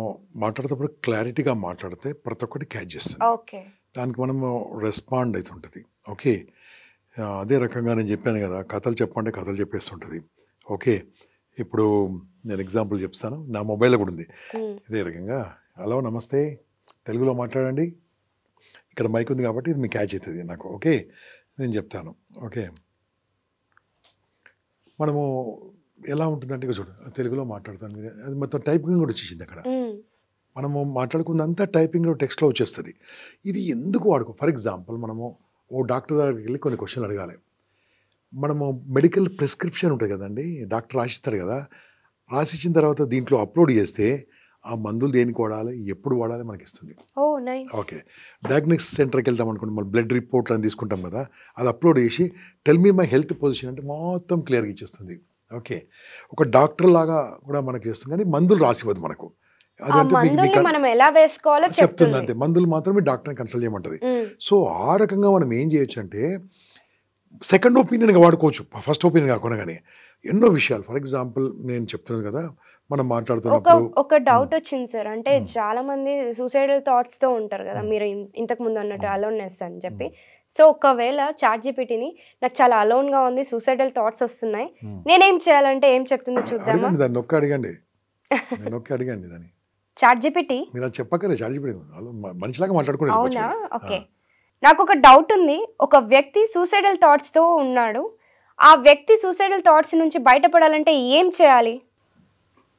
మాట్లాడేటప్పుడు క్లారిటీగా మాట్లాడితే ప్రతి ఒక్కటి క్యాచ్ చేస్తుంది. ఓకే, దానికి మనము రెస్పాండ్ అవుతుంటుంది. ఓకే, అదే రకంగా నేను చెప్పాను కదా, కథలు చెప్పంటే కథలు చెప్పేస్తుంటుంది. ఓకే, ఇప్పుడు నేను ఎగ్జాంపుల్ చెప్తాను, నా మొబైల్లో కూడా ఉంది ఇదే రకంగా. హలో నమస్తే, తెలుగులో మాట్లాడండి. ఇక్కడ మైక్ ఉంది కాబట్టి ఇది మీకు క్యాచ్ అవుతుంది నాకు. ఓకే, నేను చెప్తాను. ఓకే, మనము ఎలా ఉంటుందంటే ఇక చూడు, తెలుగులో మాట్లాడతాను, అది మొత్తం టైపింగ్ కూడా వచ్చేసింది అక్కడ. మనము మాట్లాడుకున్నంతా టైపింగ్లో టెక్స్ట్లో వచ్చేస్తుంది. ఇది ఎందుకు వాడుకో? ఫర్ ఎగ్జాంపుల్, మనము ఓ డాక్టర్ దగ్గరికి వెళ్ళి కొన్ని క్వశ్చన్లు అడగాలి. మనము మెడికల్ ప్రిస్క్రిప్షన్ ఉంటుంది కదండి, డాక్టర్ రాసిస్తాడు కదా, రాసిచ్చిన తర్వాత దీంట్లో అప్లోడ్ చేస్తే ఆ మందులు దేనికి వాడాలి, ఎప్పుడు వాడాలి మనకి ఇస్తుంది. ఓ నైస్. ఓకే, డయాగ్నోస్టిక్ సెంటర్కి వెళ్తాం అనుకోండి, మన బ్లడ్ రిపోర్ట్లు అని తీసుకుంటాం కదా, అది అప్లోడ్ చేసి tell me my health position అంటే మొత్తం క్లియర్గా ఇచ్చేస్తుంది. ఓకే, ఒక డాక్టర్ లాగా కూడా మనకి ఇస్తుంది, కానీ మందులు రాసివ్వదు మనకు. ఆ మందుల్ని మనం ఎలా వేసుకోవాలో చెప్తుంది చెప్తుంది. అంతే, మందులు మాత్రమే డాక్టర్ని కన్సల్ట్ చేయమంటది. సో ఆ రకంగా మనం ఏం చేయొచ్చు అంటే సెకండ్ ఒపీనియన్గా వాడుకోవచ్చు, ఫస్ట్ ఒపీనియన్ కాకుండా. కానీ ఎన్నో విషయాలు, ఫర్ ఎగ్జాంపుల్ నేను చెప్తున్నాను కదా, మనం మాట్లాడుతున్నప్పుడు ఒక డౌట్ వచ్చింది సార్. అంటే చాలా మంది సూసైడల్ థాట్స్ తో ఉంటారు కదా, మీరు ఇంతకు ముందు అన్నట్టు అలోన్నెస్ అని చెప్పి. సో ఒకవేళ చాట్‌జీపీటీని నాకు చాలా అలోన్ గా ఉంది, సూసైడల్ థాట్స్ వస్తున్నాయి, నేనేం చేయాలంటే ఏం చెప్తుందో చూద్దామా? అడగండి, దాన్ని నొక్కి అడగండి, నొక్కి అడగండి దాన్ని. చాట్‌జీపీటీ మీరు అది చెప్పకలే, చాట్‌జీపీటీ మనిషిలాగా మాట్లాడుకోండి. అవునా? ఓకే, నాకు ఒక డౌట్ ఉంది. ఒక వ్యక్తి సూసైడల్ థాట్స్ తో ఉన్నాడు, ఆ వ్యక్తి సూసైడల్ థాట్స్ నుంచి బయటపడాలంటే ఏం చేయాలి?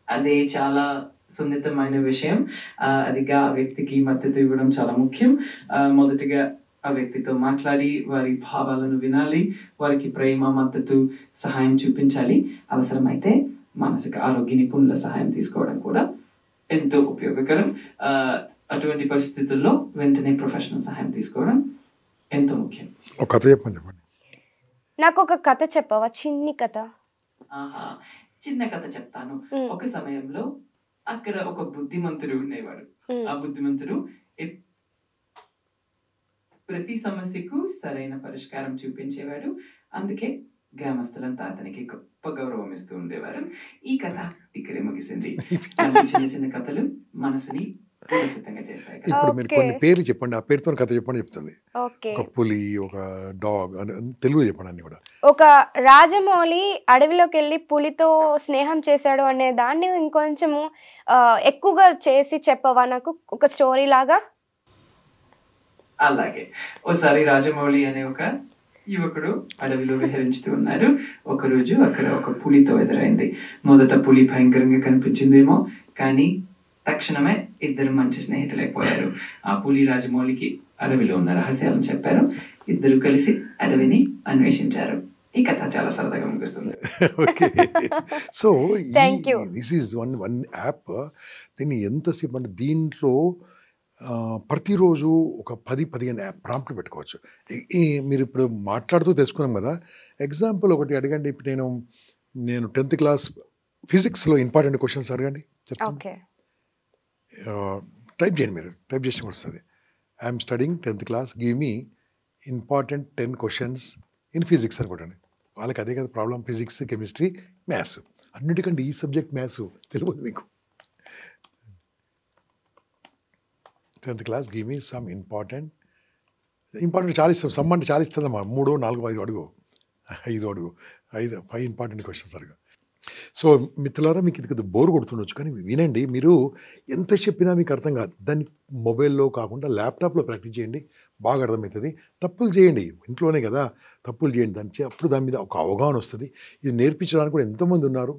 అది చాలా సున్నితమైన విషయం. అదిగా ఆ వ్యక్తికి మద్దతు ఇవ్వడం చాలా ముఖ్యం. మొదటిగా ఆ వ్యక్తితో మాట్లాడి వారి భావాలను వినాలి, వారికి ప్రేమ, మద్దతు, సహాయం చూపించాలి. అవసరమైతే మానసిక ఆరోగ్య నిపుణుల సహాయం తీసుకోవడం కూడా ఎంతో ఉపయోగకరం. అటువంటి పరిస్థితుల్లో వెంటనే ప్రొఫెషనల్ సహాయం తీసుకోవడం ఎంతో ముఖ్యం. ఒక కథ చెప్పండి. నాకు ఒక కథ చెప్పవా? చిన్ని కథ. చిన్న కథ చెప్తాను. ఒక సమయంలో అక్కడ ఒక బుద్ధిమంతుడు ఉండేవాడు. ఆ బుద్ధిమంతుడు ప్రతి సమస్యకు సరైన పరిష్కారం చూపించేవాడు. అందుకే గ్రామస్తులంతా అతనికి గొప్ప గౌరవం ఇస్తూ ఉండేవారు. ఈ కథ ఇక్కడే ముగిసింది. చిన్న చిన్న కథలు మనసుని పులసితంగా చేస్తాయి. ఇప్పుడు మీరు కొన్ని పేర్లు చెప్పండి, ఆ పేరుతో కథ చెప్పండి చెప్తుంది. ఓకే, ఒక పులి, ఒక డాగ్, తెలుగు చెప్పండి అన్ని కూడా. ఒక రాజమౌళి అడవిలోకి వెళ్ళి పులితో స్నేహం చేశాడు అనే దాన్ని ఇంకొంచెము ఎక్కువగా చేసి చెప్పవా నాకు, ఒక స్టోరీ లాగా? అలాగే, ఓసారి రాజమౌళి అనే ఒక యువకుడు అడవిలో విహరించుతూ ఉన్నారు. ఒకరోజు అక్కడ ఒక పులితో ఎదురైంది. మొదట పులి భయంకరంగా కనిపించిందేమో, కానీ తక్షణమే ఇద్దరు మంచి స్నేహితులైపోయారు. ఆ పులి రాజమౌళికి అడవిలో ఉన్న రహస్యాలను చెప్పారు. ఇద్దరు కలిసి అడవిని అన్వేషించారు. ఈ కథ చాలా సరదాగా ముగుస్తుంది. So this is one app. దీన్ని ఎంతసేపు అంటే దీంట్లో ప్రతిరోజు ఒక 10-15 యాప్ ప్రాంప్ట్లు పెట్టుకోవచ్చు. మీరు ఇప్పుడు మాట్లాడుతూ తెలుసుకున్నాం కదా. ఎగ్జాంపుల్ ఒకటి అడగండి. ఇప్పుడు నేను 10th క్లాస్ ఫిజిక్స్లో ఇంపార్టెంట్ క్వశ్చన్స్ అడగండి చెప్తాను. టైప్ చేయండి, మీరు టైప్ చేసి వస్తుంది. I'm studying 10th class, give me important 10 questions in physics అనుకోండి. వాళ్ళకి అదే కదా ప్రాబ్లం, ఫిజిక్స్, కెమిస్ట్రీ, మ్యాథ్స్. అన్నిటికంటే ఈ సబ్జెక్ట్ మ్యాథ్స్ తెలియదు మీకు. 10th class, give me some important చాలా ఇస్తాం. సమ్ అంటే చాలా ఇస్తుందమ్మా. 3, 4, 5 అడుగు, 5 అడుగు, 5 ఇంపార్టెంట్ క్వశ్చన్స్ అడుగు. సో మిత్రులారా, మీకు ఇది కొద్దిగా బోర్ కొడుతుండొచ్చు, కానీ వినండి. మీరు ఎంత చెప్పినా మీకు అర్థం కాదు. దాన్ని మొబైల్లో కాకుండా ల్యాప్టాప్లో ప్రాక్టీస్ చేయండి, బాగా అర్థమవుతుంది. తప్పులు చేయండి, ఇంట్లోనే కదా, తప్పులు చేయండి. అప్పుడు దాని మీద ఒక అవగాహన వస్తుంది. ఇది నేర్పించడానికి కూడా ఎంతోమంది ఉన్నారు,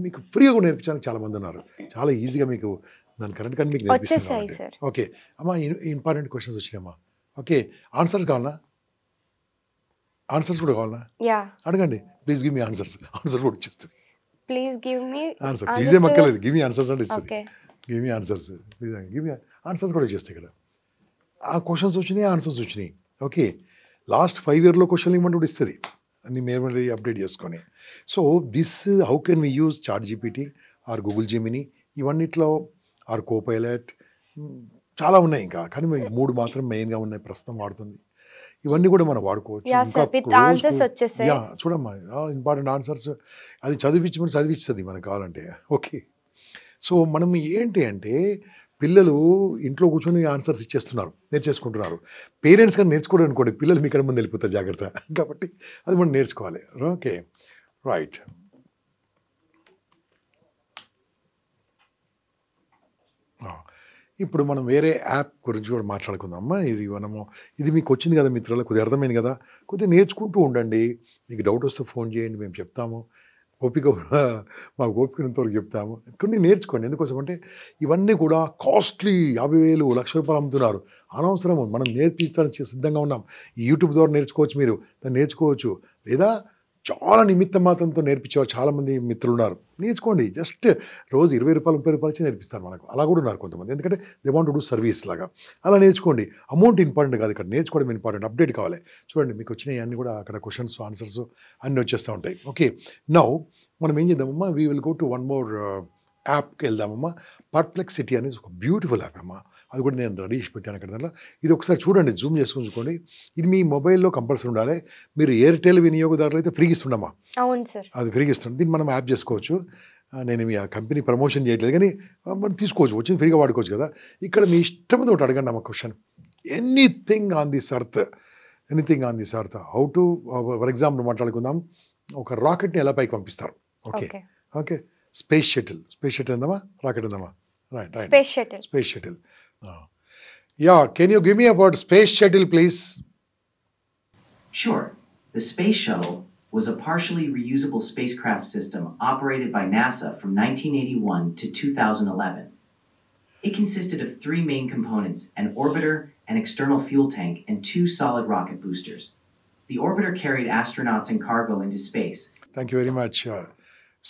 మీకు ఫ్రీగా కూడా నేర్పించడానికి చాలామంది ఉన్నారు. చాలా ఈజీగా మీకు దాని కరెంట్ కానీ మీకు నేర్పిస్తాను. ఓకే అమ్మా, ఇంపార్టెంట్ క్వశ్చన్స్ వచ్చినాయమ్మా. ఓకే, ఆన్సర్స్ కావాలా? ఆన్సర్స్ కూడా కావాలా? అడగండి. Please give me answers. Answer కూడా వచ్చేస్తుంది. Please give me answer. Please ఏం అక్కర్లేదు, గివ్ మీ ఆన్సర్స్ అంటే ఇస్తుంది. Give me answers, please give me answers కూడా చేస్తాయి ఇక్కడ. ఆ క్వశ్చన్స్ వచ్చినాయి, ఆన్సర్స్ వచ్చినాయి. ఓకే, లాస్ట్ 5 years క్వశ్చన్ ఇవ్వమంటే కూడా ఇస్తుంది, అన్ని మీరు అప్డేట్ చేసుకొని. So this how can we use ChatGPT or Google Gemini, ఇవన్నిట్లో ఆర్ కోపైలట్, చాలా ఉన్నాయి ఇంకా, కానీ 3 మాత్రం మెయిన్గా ఉన్నాయి ప్రస్తుతం వాడుతుంది. ఇవన్నీ కూడా మనం వాడుకోవచ్చు. చూడమ్మా, ఇంపార్టెంట్ ఆన్సర్స్ అది చదివిస్తుంది మనకు కావాలంటే. ఓకే, సో మనం ఏంటి అంటే పిల్లలు ఇంట్లో కూర్చొని ఆన్సర్స్ ఇచ్చేస్తున్నారు, నేర్చేసుకుంటున్నారు. పేరెంట్స్ కానీ నేర్చుకోవడం అనుకోండి, పిల్లలు మీ కన్నా ముందు వెళ్ళిపోతారు జాగ్రత్త. కాబట్టి అది మనం నేర్చుకోవాలి. Okay, right. ఇప్పుడు మనం వేరే యాప్ గురించి కూడా మాట్లాడుకుందామమ్మా. ఇది మీకు వచ్చింది కదా మిత్రులకు, కొద్దిగా అర్థమైంది కదా. కొద్దిగా నేర్చుకుంటూ ఉండండి. మీకు డౌట్ వస్తే ఫోన్ చేయండి, మేము చెప్తాము. మాకు ఓపికనంతవరకు చెప్తాము. కొన్ని నేర్చుకోండి. ఎందుకోసం అంటే ఇవన్నీ కూడా కాస్ట్లీ, 50,000, ₹1,00,000 అమ్ముతున్నారు. అనవసరము. మనం నేర్పించడానికి సిద్ధంగా ఉన్నాం. ఈ యూట్యూబ్ ద్వారా నేర్చుకోవచ్చు, మీరు దాన్ని నేర్చుకోవచ్చు. లేదా చాలా నిమిత్త మాత్రంతో నేర్పించేవారు చాలామంది మిత్రులు ఉన్నారు. నేర్చుకోండి, జస్ట్ రోజు 20 రూపాయలు 30 రూపాయలు ఇచ్చి నేర్పిస్తారు మనకు. అలా కూడా ఉన్నారు కొంతమంది, ఎందుకంటే they want to do service లాగా. అలా నేర్చుకోండి. అమౌంట్ ఇంపార్టెంట్ కాదు, ఇక్కడ నేర్చుకోవడం ఇంపార్టెంట్. అప్డేట్ కావాలి. చూడండి మీకు వచ్చినాయి అన్నీ కూడా అక్కడ క్వశ్చన్స్ ఆన్సర్స్ అన్నీ వచ్చేస్తూ ఉంటాయి. ఓకే, నౌ మనం ఏం చేద్దామమ్మా, we will go to one more యాప్కి వెళ్దామమ్మా. పర్ప్లెక్సిటీ అనేది ఒక బ్యూటిఫుల్ యాప్ అమ్మా. అది కూడా నేను రెడీ చేసి పెట్టాను అక్కడ దాంట్లో. ఇది ఒకసారి చూడండి, జూమ్ చేసుకొని చూసుకోండి. ఇది మీ మొబైల్లో కంపల్సరీ ఉండాలి. మీరు ఎయిర్టెల్ వినియోగదారులు అయితే ఫ్రీగా ఇస్తుండమ్మా. అవును సార్, అది ఫ్రీగా ఇస్తుంది. దీన్ని మనం యాప్ చేసుకోవచ్చు. నేను మీ ఆ కంపెనీ ప్రమోషన్ చేయట్లేదు, కానీ మనం తీసుకోవచ్చు, వచ్చింది ఫ్రీగా వాడుకోవచ్చు కదా. ఇక్కడ మీ ఇష్టం ఒకటి అడగండి అమ్మ question. Anything on this earth, anything on this earth. How to, for example మాట్లాడుకుందాం, ఒక రాకెట్ని ఎలా పైకి పంపిస్తారు. ఓకే ఓకే, స్పేస్ షటిల్ ఉందమ్మా, రాకెట్ ఉందమ్మా. Right right, space shuttle. Yeah, can you give me about space shuttle, please? Sure. The space shuttle was a partially reusable spacecraft system operated by NASA from 1981 to 2011. It consisted of 3 main components: an orbiter, an external fuel tank, and 2 solid rocket boosters. The orbiter carried astronauts and cargo into space. Thank you very much.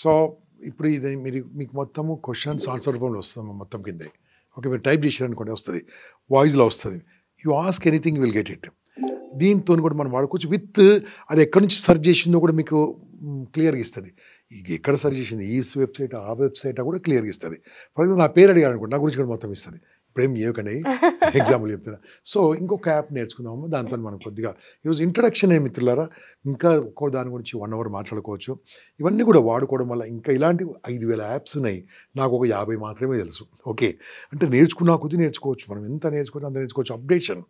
So, ఇప్పుడు ఇది మీకు మొత్తము questions answer రూపంలో వస్తుంది మొత్తం కిందే. Okay, మీరు type చేసారనుకోండి వస్తుంది, వాయిస్లో వస్తుంది. You ask anything will get it. దీంతో కూడా మనం వాడుకోవచ్చు. విత్ అది ఎక్కడి నుంచి సెర్చ్ చేసిందో కూడా మీకు క్లియర్గా ఇస్తుంది. ఎక్కడ సెర్చ్ చేసింది, ఈ వెబ్సైట్ ఆ వెబ్సైట్ కూడా క్లియర్గా ఇస్తుంది. ఫర్ ఎగ్జాంపుల్ నా పేరు అడిగాను అనుకోండి, నా గురించి కూడా మొత్తం ఇస్తుంది. ఇప్పుడేం చేయకండి, ఎగ్జాంపుల్ చెప్తున్నా. సో ఇంకొక యాప్ నేర్చుకుందాము, దాంతో మనం కొద్దిగా ఈరోజు ఇంట్రడక్షన్ ఏ మిత్రులారా, ఇంకా ఒక్కో దాని గురించి 1 అవర్ మాట్లాడుకోవచ్చు. ఇవన్నీ కూడా వాడుకోవడం వల్ల ఇంకా ఇలాంటి 5,000 యాప్స్ ఉన్నాయి, నాకు ఒక 50 మాత్రమే తెలుసు. ఓకే, అంటే నేర్చుకున్నా కొద్ది నేర్చుకోవచ్చు, మనం ఎంత నేర్చుకోవచ్చు అంత నేర్చుకోవచ్చు. అప్డేషన్.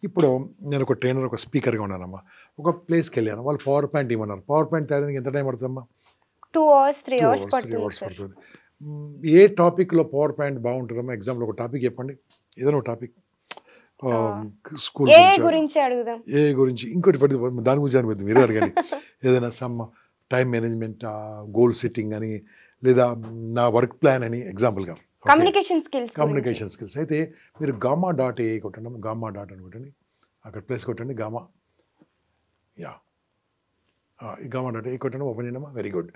ఇప్పుడు నేను ఒక ట్రైనర్, ఒక స్పీకర్గా ఉన్నానమ్మా. ఒక ప్లేస్కి వెళ్ళాను, వాళ్ళు పవర్ పాయింట్ ఇవ్వమన్నారు. పవర్ పాయింట్ తయారీకి ఎంత టైం పడుతుందమ్మా? 2 hours 3 hours పడుతుంది. ఏ టాపిక్లో పవర్ పాయింట్ బాగుంటుందమ్మా? ఎగ్జాంపుల్ ఒక టాపిక్ చెప్పండి, ఏదైనా ఒక టాపిక్. స్కూల్ గురించి అడుగుదాం, ఏ గురించి, ఇంకోటి దాని గురించి అనిపోతుంది, మీరే అడగండి. ఏదైనా some time management, goal setting అని, లేదా నా వర్క్ ప్లాన్ అని, ఎగ్జాంపుల్గా కమ్యూనికేషన్ స్కిల్స్. అయితే మీరు gamma.ai కొట్టండి, gamma డాట్ అని కొట్టండి, అక్కడ ప్లేస్ కొట్టండి, గామా. యా, ఈ gamma.ai కొట్టండి, ఓపెన్ చేయండి. వెరీ గుడ్,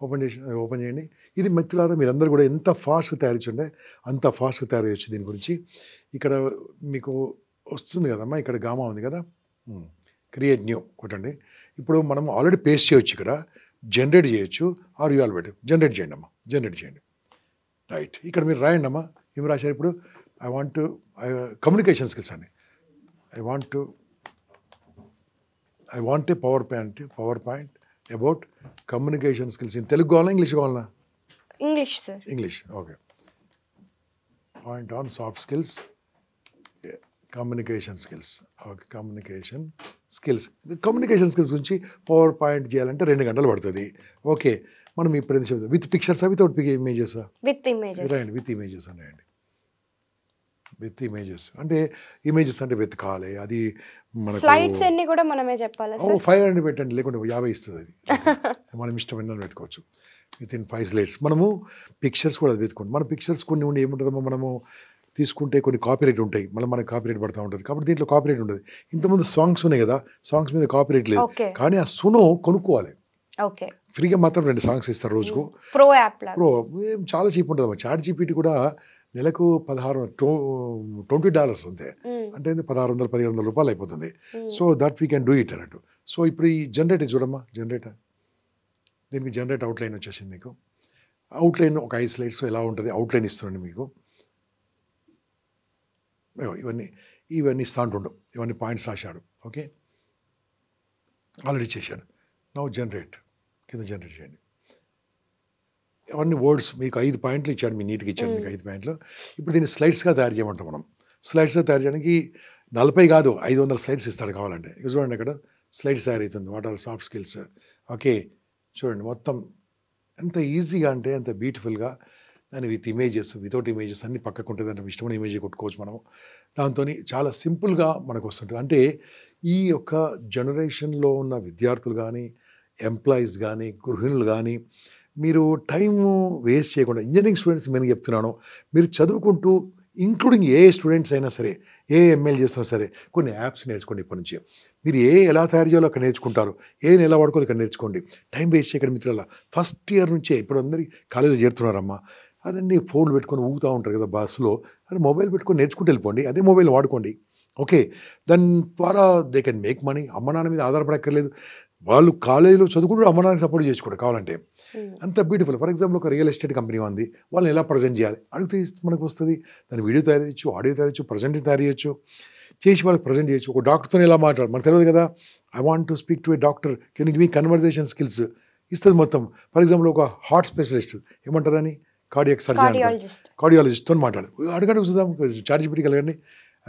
ఓపెన్ చేయండి. ఇది మిత్రులారా, మీరందరూ కూడా ఎంత ఫాస్ట్గా తయారు చేయండి అంత ఫాస్ట్గా తయారు చేయొచ్చు. దీని గురించి ఇక్కడ మీకు వస్తుంది కదమ్మా, ఇక్కడ గామా ఉంది కదా, క్రియేట్ న్యూ కొట్టండి. ఇప్పుడు మనం ఆల్రెడీ పేస్ట్ చేయొచ్చు, ఇక్కడ జనరేట్ చేయొచ్చు. ఆర్ యూ ఆల్రెడీ జనరేట్ చేయండి అమ్మా, జనరేట్ చేయండి. రైట్, ఇక్కడ మీరు రాయండి అమ్మా. ఏం రాశారు ఇప్పుడు? ఐ వాంట్ కమ్యూనికేషన్ స్కిల్స్ అండి. I want a PowerPoint about communication skills. In Telugu కావాలా, ఇంగ్లీష్ కావాలా? English sir. English, okay. Point on soft skills, communication skills. Okay, communication skills గురించి పవర్ పాయింట్ చేయాలంటే 2 గంటలు పడుతుంది. ఓకే, మనం ఇప్పుడు ఏం చెప్తాం, విత్ పిక్చర్సా, వితౌట్ ఇమేజెస్? విత్ ఇమేజెస్ రాయండి, విత్ ఇమేజెస్ అని రాయండి. విత్ ఇమేజెస్ అంటే ఇమేజెస్ అంటే వెతకాలి. అది మనకు స్లైడ్స్ అన్ని కూడా మనమే చెప్పాలి సార్. 500 పెట్టండి, లేకుంటే 50 ఇస్తుంది. అది మనం ఇష్టమైన పెట్టుకోవచ్చు. With in 5 slides. మనము పిక్చర్స్ కూడా వెతుకోండి. మన పిక్చర్స్ కొన్ని ఉండి ఏముంటుందో, మనము తీసుకుంటే కొన్ని కాపీరైట్ ఉంటాయి, మళ్ళీ మనకు కాపీరైట్ పడుతూ ఉంటుంది. కాబట్టి దీంట్లో కాపీరైట్ ఉంటుంది. ఇంతకుముందు సాంగ్స్ ఉన్నాయి కదా, సాంగ్స్ మీద కాపీరైట్ లేదు, కానీ ఆ సునో కొనుక్కోవాలి. ఓకే, ఫ్రీగా మాత్రం 2 సాంగ్స్ ఇస్తారు రోజుకు. ప్రో యాప్ చాలా చీప్ ఉంటుంది. చాట్ జీపీటీ కూడా నెలకు $20 అంతే, అంటే 1600-1700 రూపాయలు అయిపోతుంది. So that we can do it అన్నట్టు. సో ఇప్పుడు ఈ జనరేటర్ చూడమ్మా, జనరేటర్, దీనికి జనరేట్ అవుట్లైన్ వచ్చేసింది. మీకు అవుట్లైన్ ఒక 5 స్లైడ్స్ ఎలా ఉంటుంది, అవుట్లైన్ ఇస్తుండండి మీకు. ఇవన్నీ ఇస్తా ఉంటుండు, ఇవన్నీ పాయింట్స్ రాశాడు. ఓకే, ఆల్రెడీ చేశాడు. నౌ జనరేట్, కింద జనరేట్ చేయండి. అవన్నీ వర్డ్స్ మీకు 5 పాయింట్లు ఇచ్చాడు, మీ నీట్గా ఇచ్చాడు మీకు 5 పాయింట్లు. ఇప్పుడు దీన్ని స్లైడ్స్గా తయారు చేయమంటాం మనం. స్లైడ్స్గా తయారు చేయడానికి 40 కాదు 500 స్లైడ్స్ ఇస్తాడు కావాలంటే. ఇక చూడండి, అక్కడ స్లైడ్స్ తయారవుతుంది. What are soft skills. Okay, చూడండి మొత్తం ఎంత ఈజీగా అంటే అంత బ్యూటిఫుల్గా. దాన్ని విత్ ఇమేజెస్, వితౌట్ ఇమేజెస్ అన్ని పక్కకు ఉంటుంది. అంటే ఇష్టమైన ఇమేజ్ కొట్టుకోవచ్చు మనం. దాంతో చాలా సింపుల్గా మనకు వస్తుంటుంది. అంటే ఈ యొక్క జనరేషన్లో ఉన్న విద్యార్థులు కానీ, ఎంప్లాయీస్ కానీ, గృహిణులు కానీ, మీరు టైము వేస్ట్ చేయకుండా, ఇంజనీరింగ్ స్టూడెంట్స్ నేను చెప్తున్నాను, మీరు చదువుకుంటూ ఇంక్లూడింగ్ ఏ స్టూడెంట్స్ అయినా సరే, ఏ ఎంఎల్ చేస్తున్నా సరే, కొన్ని యాప్స్ నేర్చుకోండి ఇప్పటి నుంచి. మీరు ఎలా తయారు చేయాలో అక్కడ నేర్చుకుంటారు, ఎలా వాడుకోవాలి ఇక్కడ నేర్చుకోండి. టైం వేస్ట్ చేయకండి మిత్రుల. ఫస్ట్ ఇయర్ నుంచే ఇప్పుడు అందరికీ కాలేజీలో చేరుతున్నారమ్మా, అదండి ఫోన్లు పెట్టుకొని ఊగుతూ ఉంటారు కదా బస్సులో, అది మొబైల్ పెట్టుకొని నేర్చుకుంటూ వెళ్ళిపోండి, అదే మొబైల్ వాడుకోండి. ఓకే, దాని ద్వారా దే కెన్ మేక్ మనీ. అమ్మ నాన్న మీద ఆధారపడక్కర్లేదు. వాళ్ళు కాలేజీలో చదువుకుంటూ అమ్మ నాన్నకి సపోర్ట్ చేసుకోండి కావాలంటే. అంత బ్యూటిఫుల్. ఫర్ ఎగ్జాంపుల్ ఒక రియల్ ఎస్టేట్ కంపెనీ ఉంది, వాళ్ళని ఎలా ప్రజెంట్ చేయాలి అడిగితే మనకు వస్తుంది. దాని వీడియో తయారు చేయొచ్చు, ఆడియో తయారు చేయొచ్చు, ప్రజెంట్ తయారు చేయొచ్చు, చేసి వాళ్ళకి ప్రజెంట్ చేయొచ్చు. ఒక డాక్టర్తో ఎలా మాట్లాడాలి మనకు తెలియదు కదా. I want to speak to a doctor, can you give me conversation skills ఇస్తుంది మొత్తం. ఫర్ ఎగ్జాంపుల్ ఒక హార్ట్ స్పెషలిస్ట్ ఏమంటారని, కార్డియాక్ సర్జన్, కార్డియాలజిస్ట్తో మాట్లాడు, అడగండి చూద్దాం, చార్జిబిలిటీ కలగండి.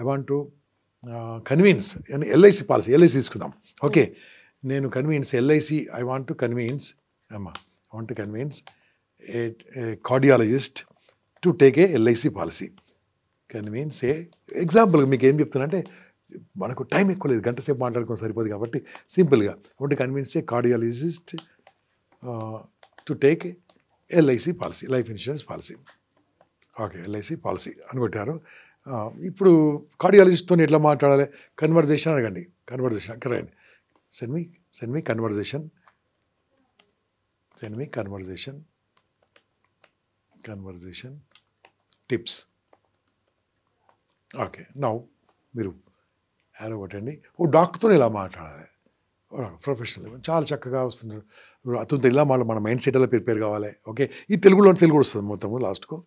I want to convince LIC policy, LIC తీసుకుందాం. ఓకే, నేను convince LIC, I want to convince అమ్మా, I want to convince a cardiologist to take a LIC policy. Convince example మీకు ఏం చెప్తున్నా అంటే, మనకు టైం ఎక్కువ లేదు, గంట సేపు మాట్లాడుకొని సరిపోదు కాబట్టి సింపుల్గా I want to convince a cardiologist to take a LIC policy, life insurance policy. Okay, LIC policy అనుకుంటారు. ఇప్పుడు కార్డియాలజిస్ట్తో ఎట్లా మాట్లాడాలి, కన్వర్జేషన్ అడగండి. కన్వర్జేషన్ అక్కడ రండి, send me conversation, send me conversation tips. Okay, now మీరు యారో కొట్టండి. ఓ డాక్టర్తో ఎలా మాట్లాడాలి, ప్రొఫెషనల్ చాలా చక్కగా వస్తున్నారు. అతనితో ఇలా మన మైండ్ సెట్ ఎలా ప్రిపేర్ కావాలి. ఓకే, ఈ తెలుగు వస్తుంది మొత్తము లాస్ట్కు.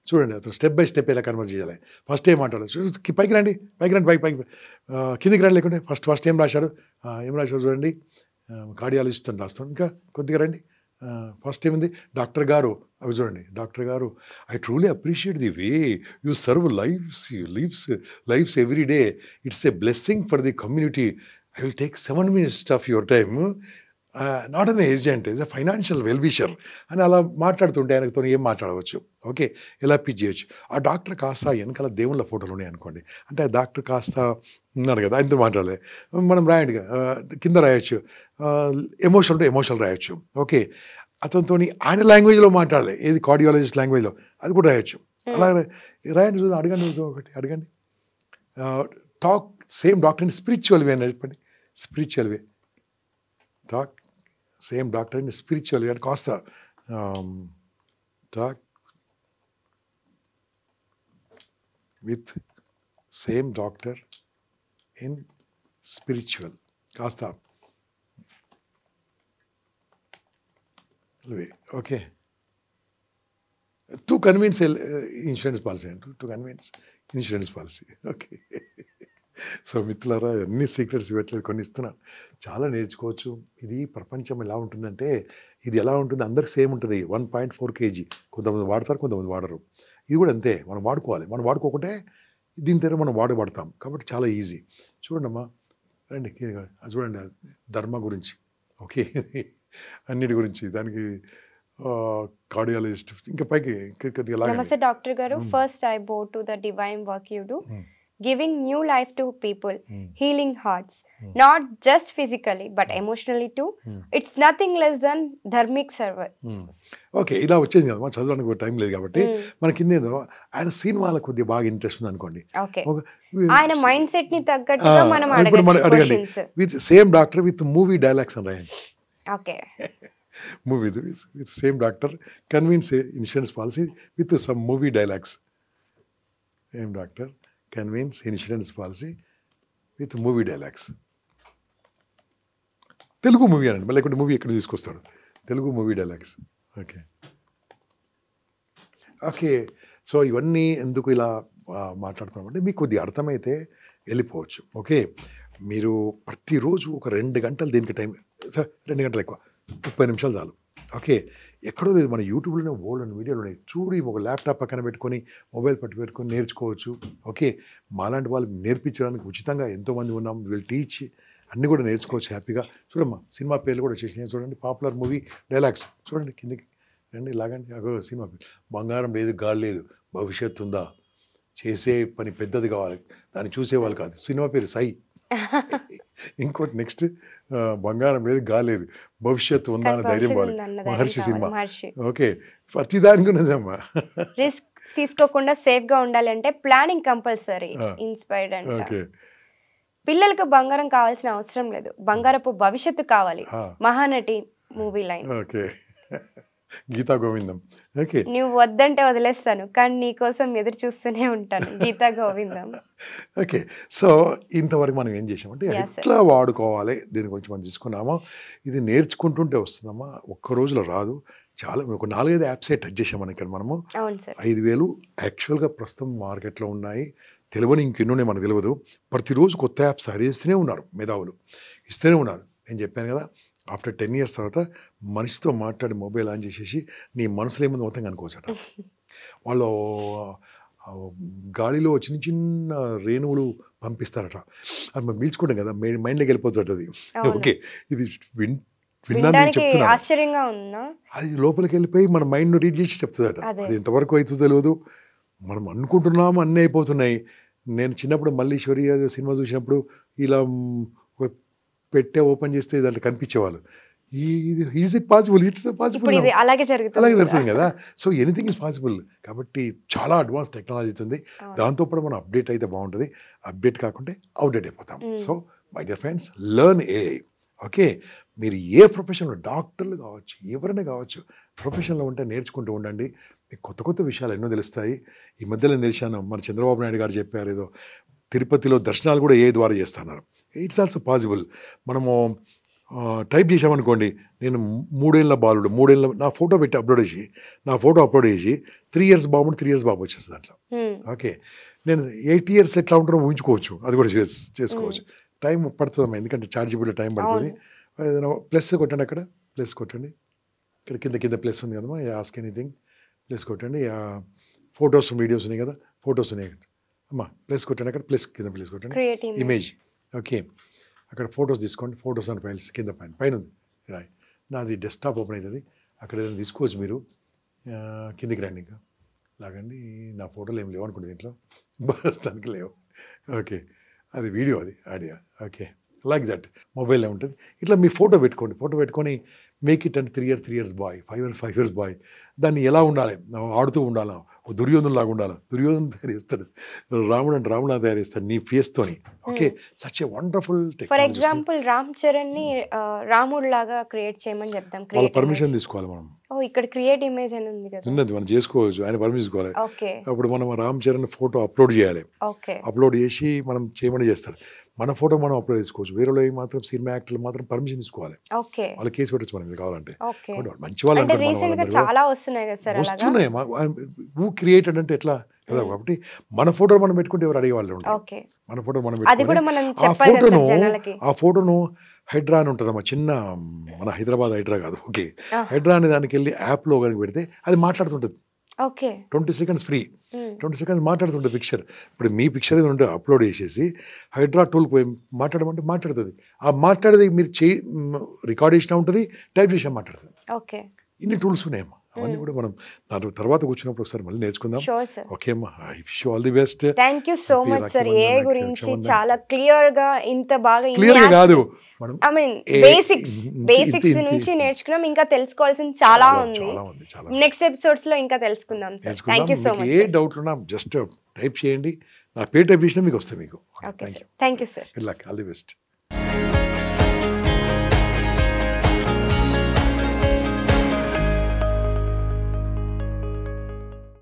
చూడండి అతను స్టెప్ బై స్టెప్ ఎలా కన్వర్ట్ చేయాలి. ఫస్ట్ ఏం మాట్లాడాలి, పైకి రండి పైకి కిందికి రండి, లేకుంటే ఫస్ట్ ఏం రాశాడు చూడండి, కార్డియాలజిస్ట్ అని రాస్తాం. ఇంకా కొద్దిగా రండి, ఫస్ట్ ఏముంది, డాక్టర్ గారు, అవి చూడండి, డాక్టర్ గారు, I truly appreciate the way you serve lives every day. It's a blessing for the community. I will take 7 minutes of your time, not an agent, is a financial wellwisher అని అలా మాట్లాడుతుంటే ఆయనతో ఏం మాట్లాడవచ్చు. Okay, ఎలా pitch చేయొచ్చు. ఆ doctor కాస్త వెనకాల దేవుళ్ళ ఫోటోలు ఉన్నాయి అనుకోండి, అంటే ఆ డాక్టర్ కాస్త ఉన్నాడు కదా, ఆయనతో మాట్లాడలే, మనం రాయండి, కింద రాయొచ్చు, ఎమోషనల్ టు ఎమోషనల్ రాయొచ్చు. ఓకే, అతనితో ఆయన లాంగ్వేజ్లో మాట్లాడలే, ఏది కార్డియాలజిస్ట్ లాంగ్వేజ్లో, అది కూడా రాయొచ్చు. అలా రాయండి, చూద్దాం, అడగండి. Talk same doctor in spiritual way అని చెప్పండి. Spiritual way talk same doctor in spiritual way అని కాస్త talk with same doctor in spiritual కాస్త way. Okay, to convince insurance policy to convince insurance policy. Okay, so మిత్రులారా, అన్ని secrets ఇవ్వట్లేదు, కొన్ని ఇస్తున్నాను, చాలా నేర్చుకోవచ్చు. ఇది ప్రపంచం ఎలా ఉంటుందంటే, ఇది ఎలా ఉంటుంది, అందరికి సేమ్ ఉంటుంది. 1.4 kg, కొంతమంది వాడతారు, కొంతమంది వాడరు. ఇది కూడా అంతే, మనం వాడుకోవాలి. మనం వాడుకోకుంటే దీని దగ్గర మనం వాడబడతాం. కాబట్టి చాలా ఈజీ. చూడండి అమ్మా, రండి, చూడండి ధర్మ గురించి. ఓకే, అన్నిటి గురించి, దానికి కార్డియాలజిస్ట్, ఇంకా పైకి. నమస్తే డాక్టర్ గారు. ఫస్ట్ ఐ బో to the divine work you do, giving new life to people, healing hearts, not just physically but emotionally too. It's nothing less than dharmic service. Okay, ఇలా వచ్చేది కదా, చదవడానికి టైం లేదు కాబట్టి మనకి ఇందేందో, ఆయన సినిమాలకు కొద్దిగా బాగా ఇంట్రెస్ట్ ఉంది అనుకోండి, ఆయన మైండ్ సెట్ ని తగ్గట్టుగా మనం అడగండి. With same doctor with movie dialogues అని రాయండి. Okay, movie with same doctor convince insurance policy with some movie dialogues. Same doctor convince insurance policy with movie dialogues. Telugu movie అనండి, మళ్ళీ లేకుంటే మూవీ ఎక్కడ తీసుకొస్తాడు, Telugu movie dialogues. Okay, okay, so ఇవన్నీ ఎందుకు ఇలా మాట్లాడుతున్నామంటే, మీకు కొద్దిగా అర్థమైతే వెళ్ళిపోవచ్చు. ఓకే, మీరు ప్రతిరోజు ఒక 2 గంటలు దీనికి టైం, 2 గంటలు ఎక్కువ, 30 నిమిషాలు చాలు. ఓకే, ఎక్కడో లేదు, మన యూట్యూబ్లోనే ఓల్డ్ వీడియోలు ఉన్నాయి, చూడు. ఒక ల్యాప్టాప్ పక్కన పెట్టుకొని, మొబైల్ పెట్టుకొని నేర్చుకోవచ్చు. ఓకే, మాలాంటి వాళ్ళు నేర్పించడానికి ఉచితంగా ఎంతోమంది ఉన్నాం, వీళ్ళు టీచ్ అన్నీ కూడా నేర్చుకోవచ్చు హ్యాపీగా. చూడమ్మా, సినిమా పేర్లు కూడా చేసినాయి చూడండి, పాపులర్ మూవీ డైలాగ్స్ చూడండి, కిందికి రండి, లాగండి. సినిమా పేరు, బంగారం లేదు గాలి లేదు, భవిష్యత్తు ఉందా, చేసే పని పెద్దది కావాలి, దాన్ని చూసేవాళ్ళు కాదు. సినిమా పేరు సై. ఇంకోటి నెక్స్ట్, బంగారం లేదు గాలి లేదు, భవిష్యత్తు ఉందా అని ధైర్యం కావాలి, మహర్షి సినిమా. ఓకే, ప్రతి దానికి ఉన్నదమ్మా. తీసుకోకుండా సేఫ్ గా ఉండాలి అంటే ప్లానింగ్ కంపల్సరీ. ఇన్స్పైర్డ్ అంట. ఓకే. పిల్లలకు బంగారం కావాల్సిన అవసరం లేదు, బంగారపు భవిష్యత్తు కావాలి. Mahanati movie line. Okay. Geetha Govindam. Okay. నువ్వు వద్దంటే వదిలేస్తాను కానీ నీ కోసం ఎదురు చూస్తూనే ఉంటాను. గీతా గోవిందం. ఓకే. సో ఇంతవరకు మనం ఏం చేసామంటే ఎట్లా వాడుకోవాలి దీని గురించి మనం తీసుకున్నామో. ఇది నేర్చుకుంటుంటే వస్తుందమ్మా, ఒక్క రోజులో రాదు. చాలా ఒక 4-5 యాప్సే టచ్ చేసాం మనం ఇక్కడ. మనము 5,000 యాక్చువల్గా ప్రస్తుతం మార్కెట్లో ఉన్నాయి. తెలియని ఇంకెన్నున్నాయి మనకు తెలియదు. ప్రతిరోజు కొత్త యాప్స్ చేస్తూనే ఉన్నారు, మేధావులు ఇస్తూనే ఉన్నారు. నేను చెప్పాను కదా, ఆఫ్టర్ 10 years తర్వాత మనిషితో మాట్లాడి మొబైల్ ఆన్ చేసేసి నీ మనసులో ఏముంది మొత్తం కనుకోవచ్చట. వాళ్ళు గాలిలో చిన్న చిన్న రేణువులు పంపిస్తారట, అది మనం పీల్చుకుంటాం కదా, మైండ్లోకి వెళ్ళిపోతుంది అది. ఓకే. ఇది ఆశ్చర్యంగా ఉందా? అది లోపలికి వెళ్ళిపోయి మన మైండ్ను రీడ్ చేసి చెప్తుందట. అది ఎంతవరకు అవుతుందో తెలియదు. మనం అనుకుంటున్నాము అన్నీ అయిపోతున్నాయి. నేను చిన్నప్పుడు మల్లీశ్వరి సినిమా చూసినప్పుడు ఇలా పెట్టే ఓపెన్ చేస్తే దాంట్లో కనిపించేవాళ్ళు. Is it possible? It's possible. అలాగే జరుగుతుంది కదా. So anything is possible. కాబట్టి చాలా అడ్వాన్స్ టెక్నాలజీ ఉంది. దాంతో పాటు మనం అప్డేట్ అయితే బాగుంటుంది. అప్డేట్ కాకుంటే అవుట్డేట్ అయిపోతాం. So my dear friends, learn AI. Okay. మీరు ఏ ప్రొఫెషన్లో, డాక్టర్లు కావచ్చు, ఎవరైనా కావచ్చు, ప్రొఫెషన్లో ఉంటే నేర్చుకుంటూ ఉండండి. మీకు కొత్త కొత్త విషయాలు ఎన్నో తెలుస్తాయి. ఈ మధ్యలో తెలిసాను, మన చంద్రబాబు నాయుడు గారు చెప్పారు ఏదో తిరుపతిలో దర్శనాలు కూడా ఏ ద్వారా చేస్తున్నారు. It's also possible. మనము టైప్ చేసామనుకోండి, నేను 3 ఏళ్ళ బాలుడు, 3 ఏళ్ళ నా ఫోటో పెట్టి అప్లోడ్ చేసి 3 years బాబు 3 years బాబు వచ్చేస్తుంది దాంట్లో. ఓకే. నేను 8 years ఎట్లా ఉంటారో ఊహించుకోవచ్చు. అది కూడా చేసుకోవచ్చు. టైం పడుతుందమ్మా, ఎందుకంటే చార్జీబుల్లో టైం పడుతుంది. ఏదైనా ప్లస్ కొట్టండి, అక్కడ ప్లస్ కొట్టండి, ఇక్కడ కింద ప్లస్ ఉంది కదమ్మా, ఆస్క్ ఎనీథింగ్ ప్లస్ కొట్టండి. ఫొటోస్ వీడియోస్ ఉన్నాయి కదా, ఫొటోస్ ఉన్నాయి అమ్మా, ప్లస్ కొట్టండి, అక్కడ ప్లస్ కింద ప్లస్ కొట్టండి, ఇమేజ్. ఓకే. అక్కడ ఫొటోస్ తీసుకోండి, ఫొటోస్ అండ్ ఫైల్స్ కింద పైన ఉంది. నాది డెస్క్టాప్ ఓపెన్ అవుతుంది, అక్కడ ఏదైనా తీసుకోవచ్చు మీరు. కిందికి రండి, ఇంకా లాగండి. నా ఫోటోలు ఏం లేవు అనుకోండి దీంట్లో, ప్రస్తుతానికి లేవు. ఓకే. అది వీడియో, అది ఆడియో. ఓకే. లైక్ దట్ మొబైల్లో ఉంటుంది. ఇట్లా మీ ఫోటో పెట్టుకొని make it and 3 years boy, 5 years boy. దాన్ని ఎలా ఉండాలి, ఆడుతూ ఉండాలా, దుర్యోధన్ లాగా ఉండాలి. దుర్యోధన్ తయారు చేస్తాడు, రాముడు అంటే రాముడు తయారు చేస్తాడు నీ ఫేస్తోని. Okay. Such a wonderful technology. For example Ram Charan ని రాముడు లాగా క్రియేట్ చేయమని చెప్తాం. వాళ్ళ పర్మిషన్ తీసుకోవాలి మనం. ఇక్కడ క్రియేట్ ఇమేజ్ అని ఉంది కదా, ఉన్నది, మనం చేసుకోవచ్చు. ఆయన పర్మిషన్ తీసుకోవాలి. ఓకే. అప్పుడు మనం రామ్ చరణ్ ఫోటో అప్లోడ్ చేయాలి. ఓకే. అప్లోడ్ చేసి మనం చేయమని చేస్తారు. మన ఫోటో మనం అప్లోడ్ చేసుకోవచ్చు. వేరేలో మాత్రం సినిమా యాక్టర్లు మాత్రం పర్మిషన్ తీసుకోవాలి. ఓకే. వాళ్ళ కేసు పెట్టచ్చు మనం కావాలంటే. ఓకే. మంచి వాళ్ళు అంటే రీసెంట్ గా చాలా వస్తున్నాయి కదా సార్, అలాగా వస్తున్నాయి. హూ క్రియేటెడ్ అంటే ఎట్లా కదా. కాబట్టి మన ఫోటో మనం పెట్టుకుంటే ఎవరు అడిగే వాళ్ళు ఉంటారు. ఓకే. మన ఫోటో మనం అది కూడా మనం పెట్టుకుంటే చెప్పాలి కదా సార్ జనాలకి. ఆ ఫోటోను హైడ్రా అని ఉంటుందమ్మా, చిన్న మన హైదరాబాద్ హైడ్రా కాదు. ఓకే. హైడ్రా అనే దానికి వెళ్ళి యాప్లో కనుక పెడితే అది మాట్లాడుతుంటుంది. ఓకే. 20 seconds ఫ్రీ, 20 seconds మాట్లాడుతుంటే పిక్చర్. ఇప్పుడు మీ పిక్చర్ ఏదో ఉంటే అప్లోడ్ చేసేసి హైడ్రా టూల్కి పోయి మాట్లాడమంటే మాట్లాడుతుంది. ఆ మాట్లాడేది మీరు రికార్డ్ చేసినా ఉంటుంది, టైప్ చేసినా మాట్లాడుతుంది. ఓకే. ఇన్ని టూల్స్ ఉన్నాయమ్మా. అవన్నీ కూడా మనం దాని తర్వాత కూర్చున్నప్పుడు ఒకసారి మళ్ళీ నేర్చుకుందాం. ఓకే అమ్మా. I wish you all the best. Thank you so much sir. ఏ గురించి చాలా క్లియర్ గా, ఇంత బాగా క్లియర్ కాదు, ఐ మీన్ బేసిక్స్ నుంచి నేర్చుకున్నాం. ఇంకా తెలుసుకోవాల్సింది చాలా ఉంది. నెక్స్ట్ ఎపిసోడ్స్ లో ఇంకా తెలుసుకుందాం sir. Thank you so much. A doubt ఉన్నా జస్ట్ టైప్ చేయండి, నా పేరు టైప్ చేసినా మీకు వస్తుంది మీకు. Okay sir. Thank you sir. Good luck. All the best.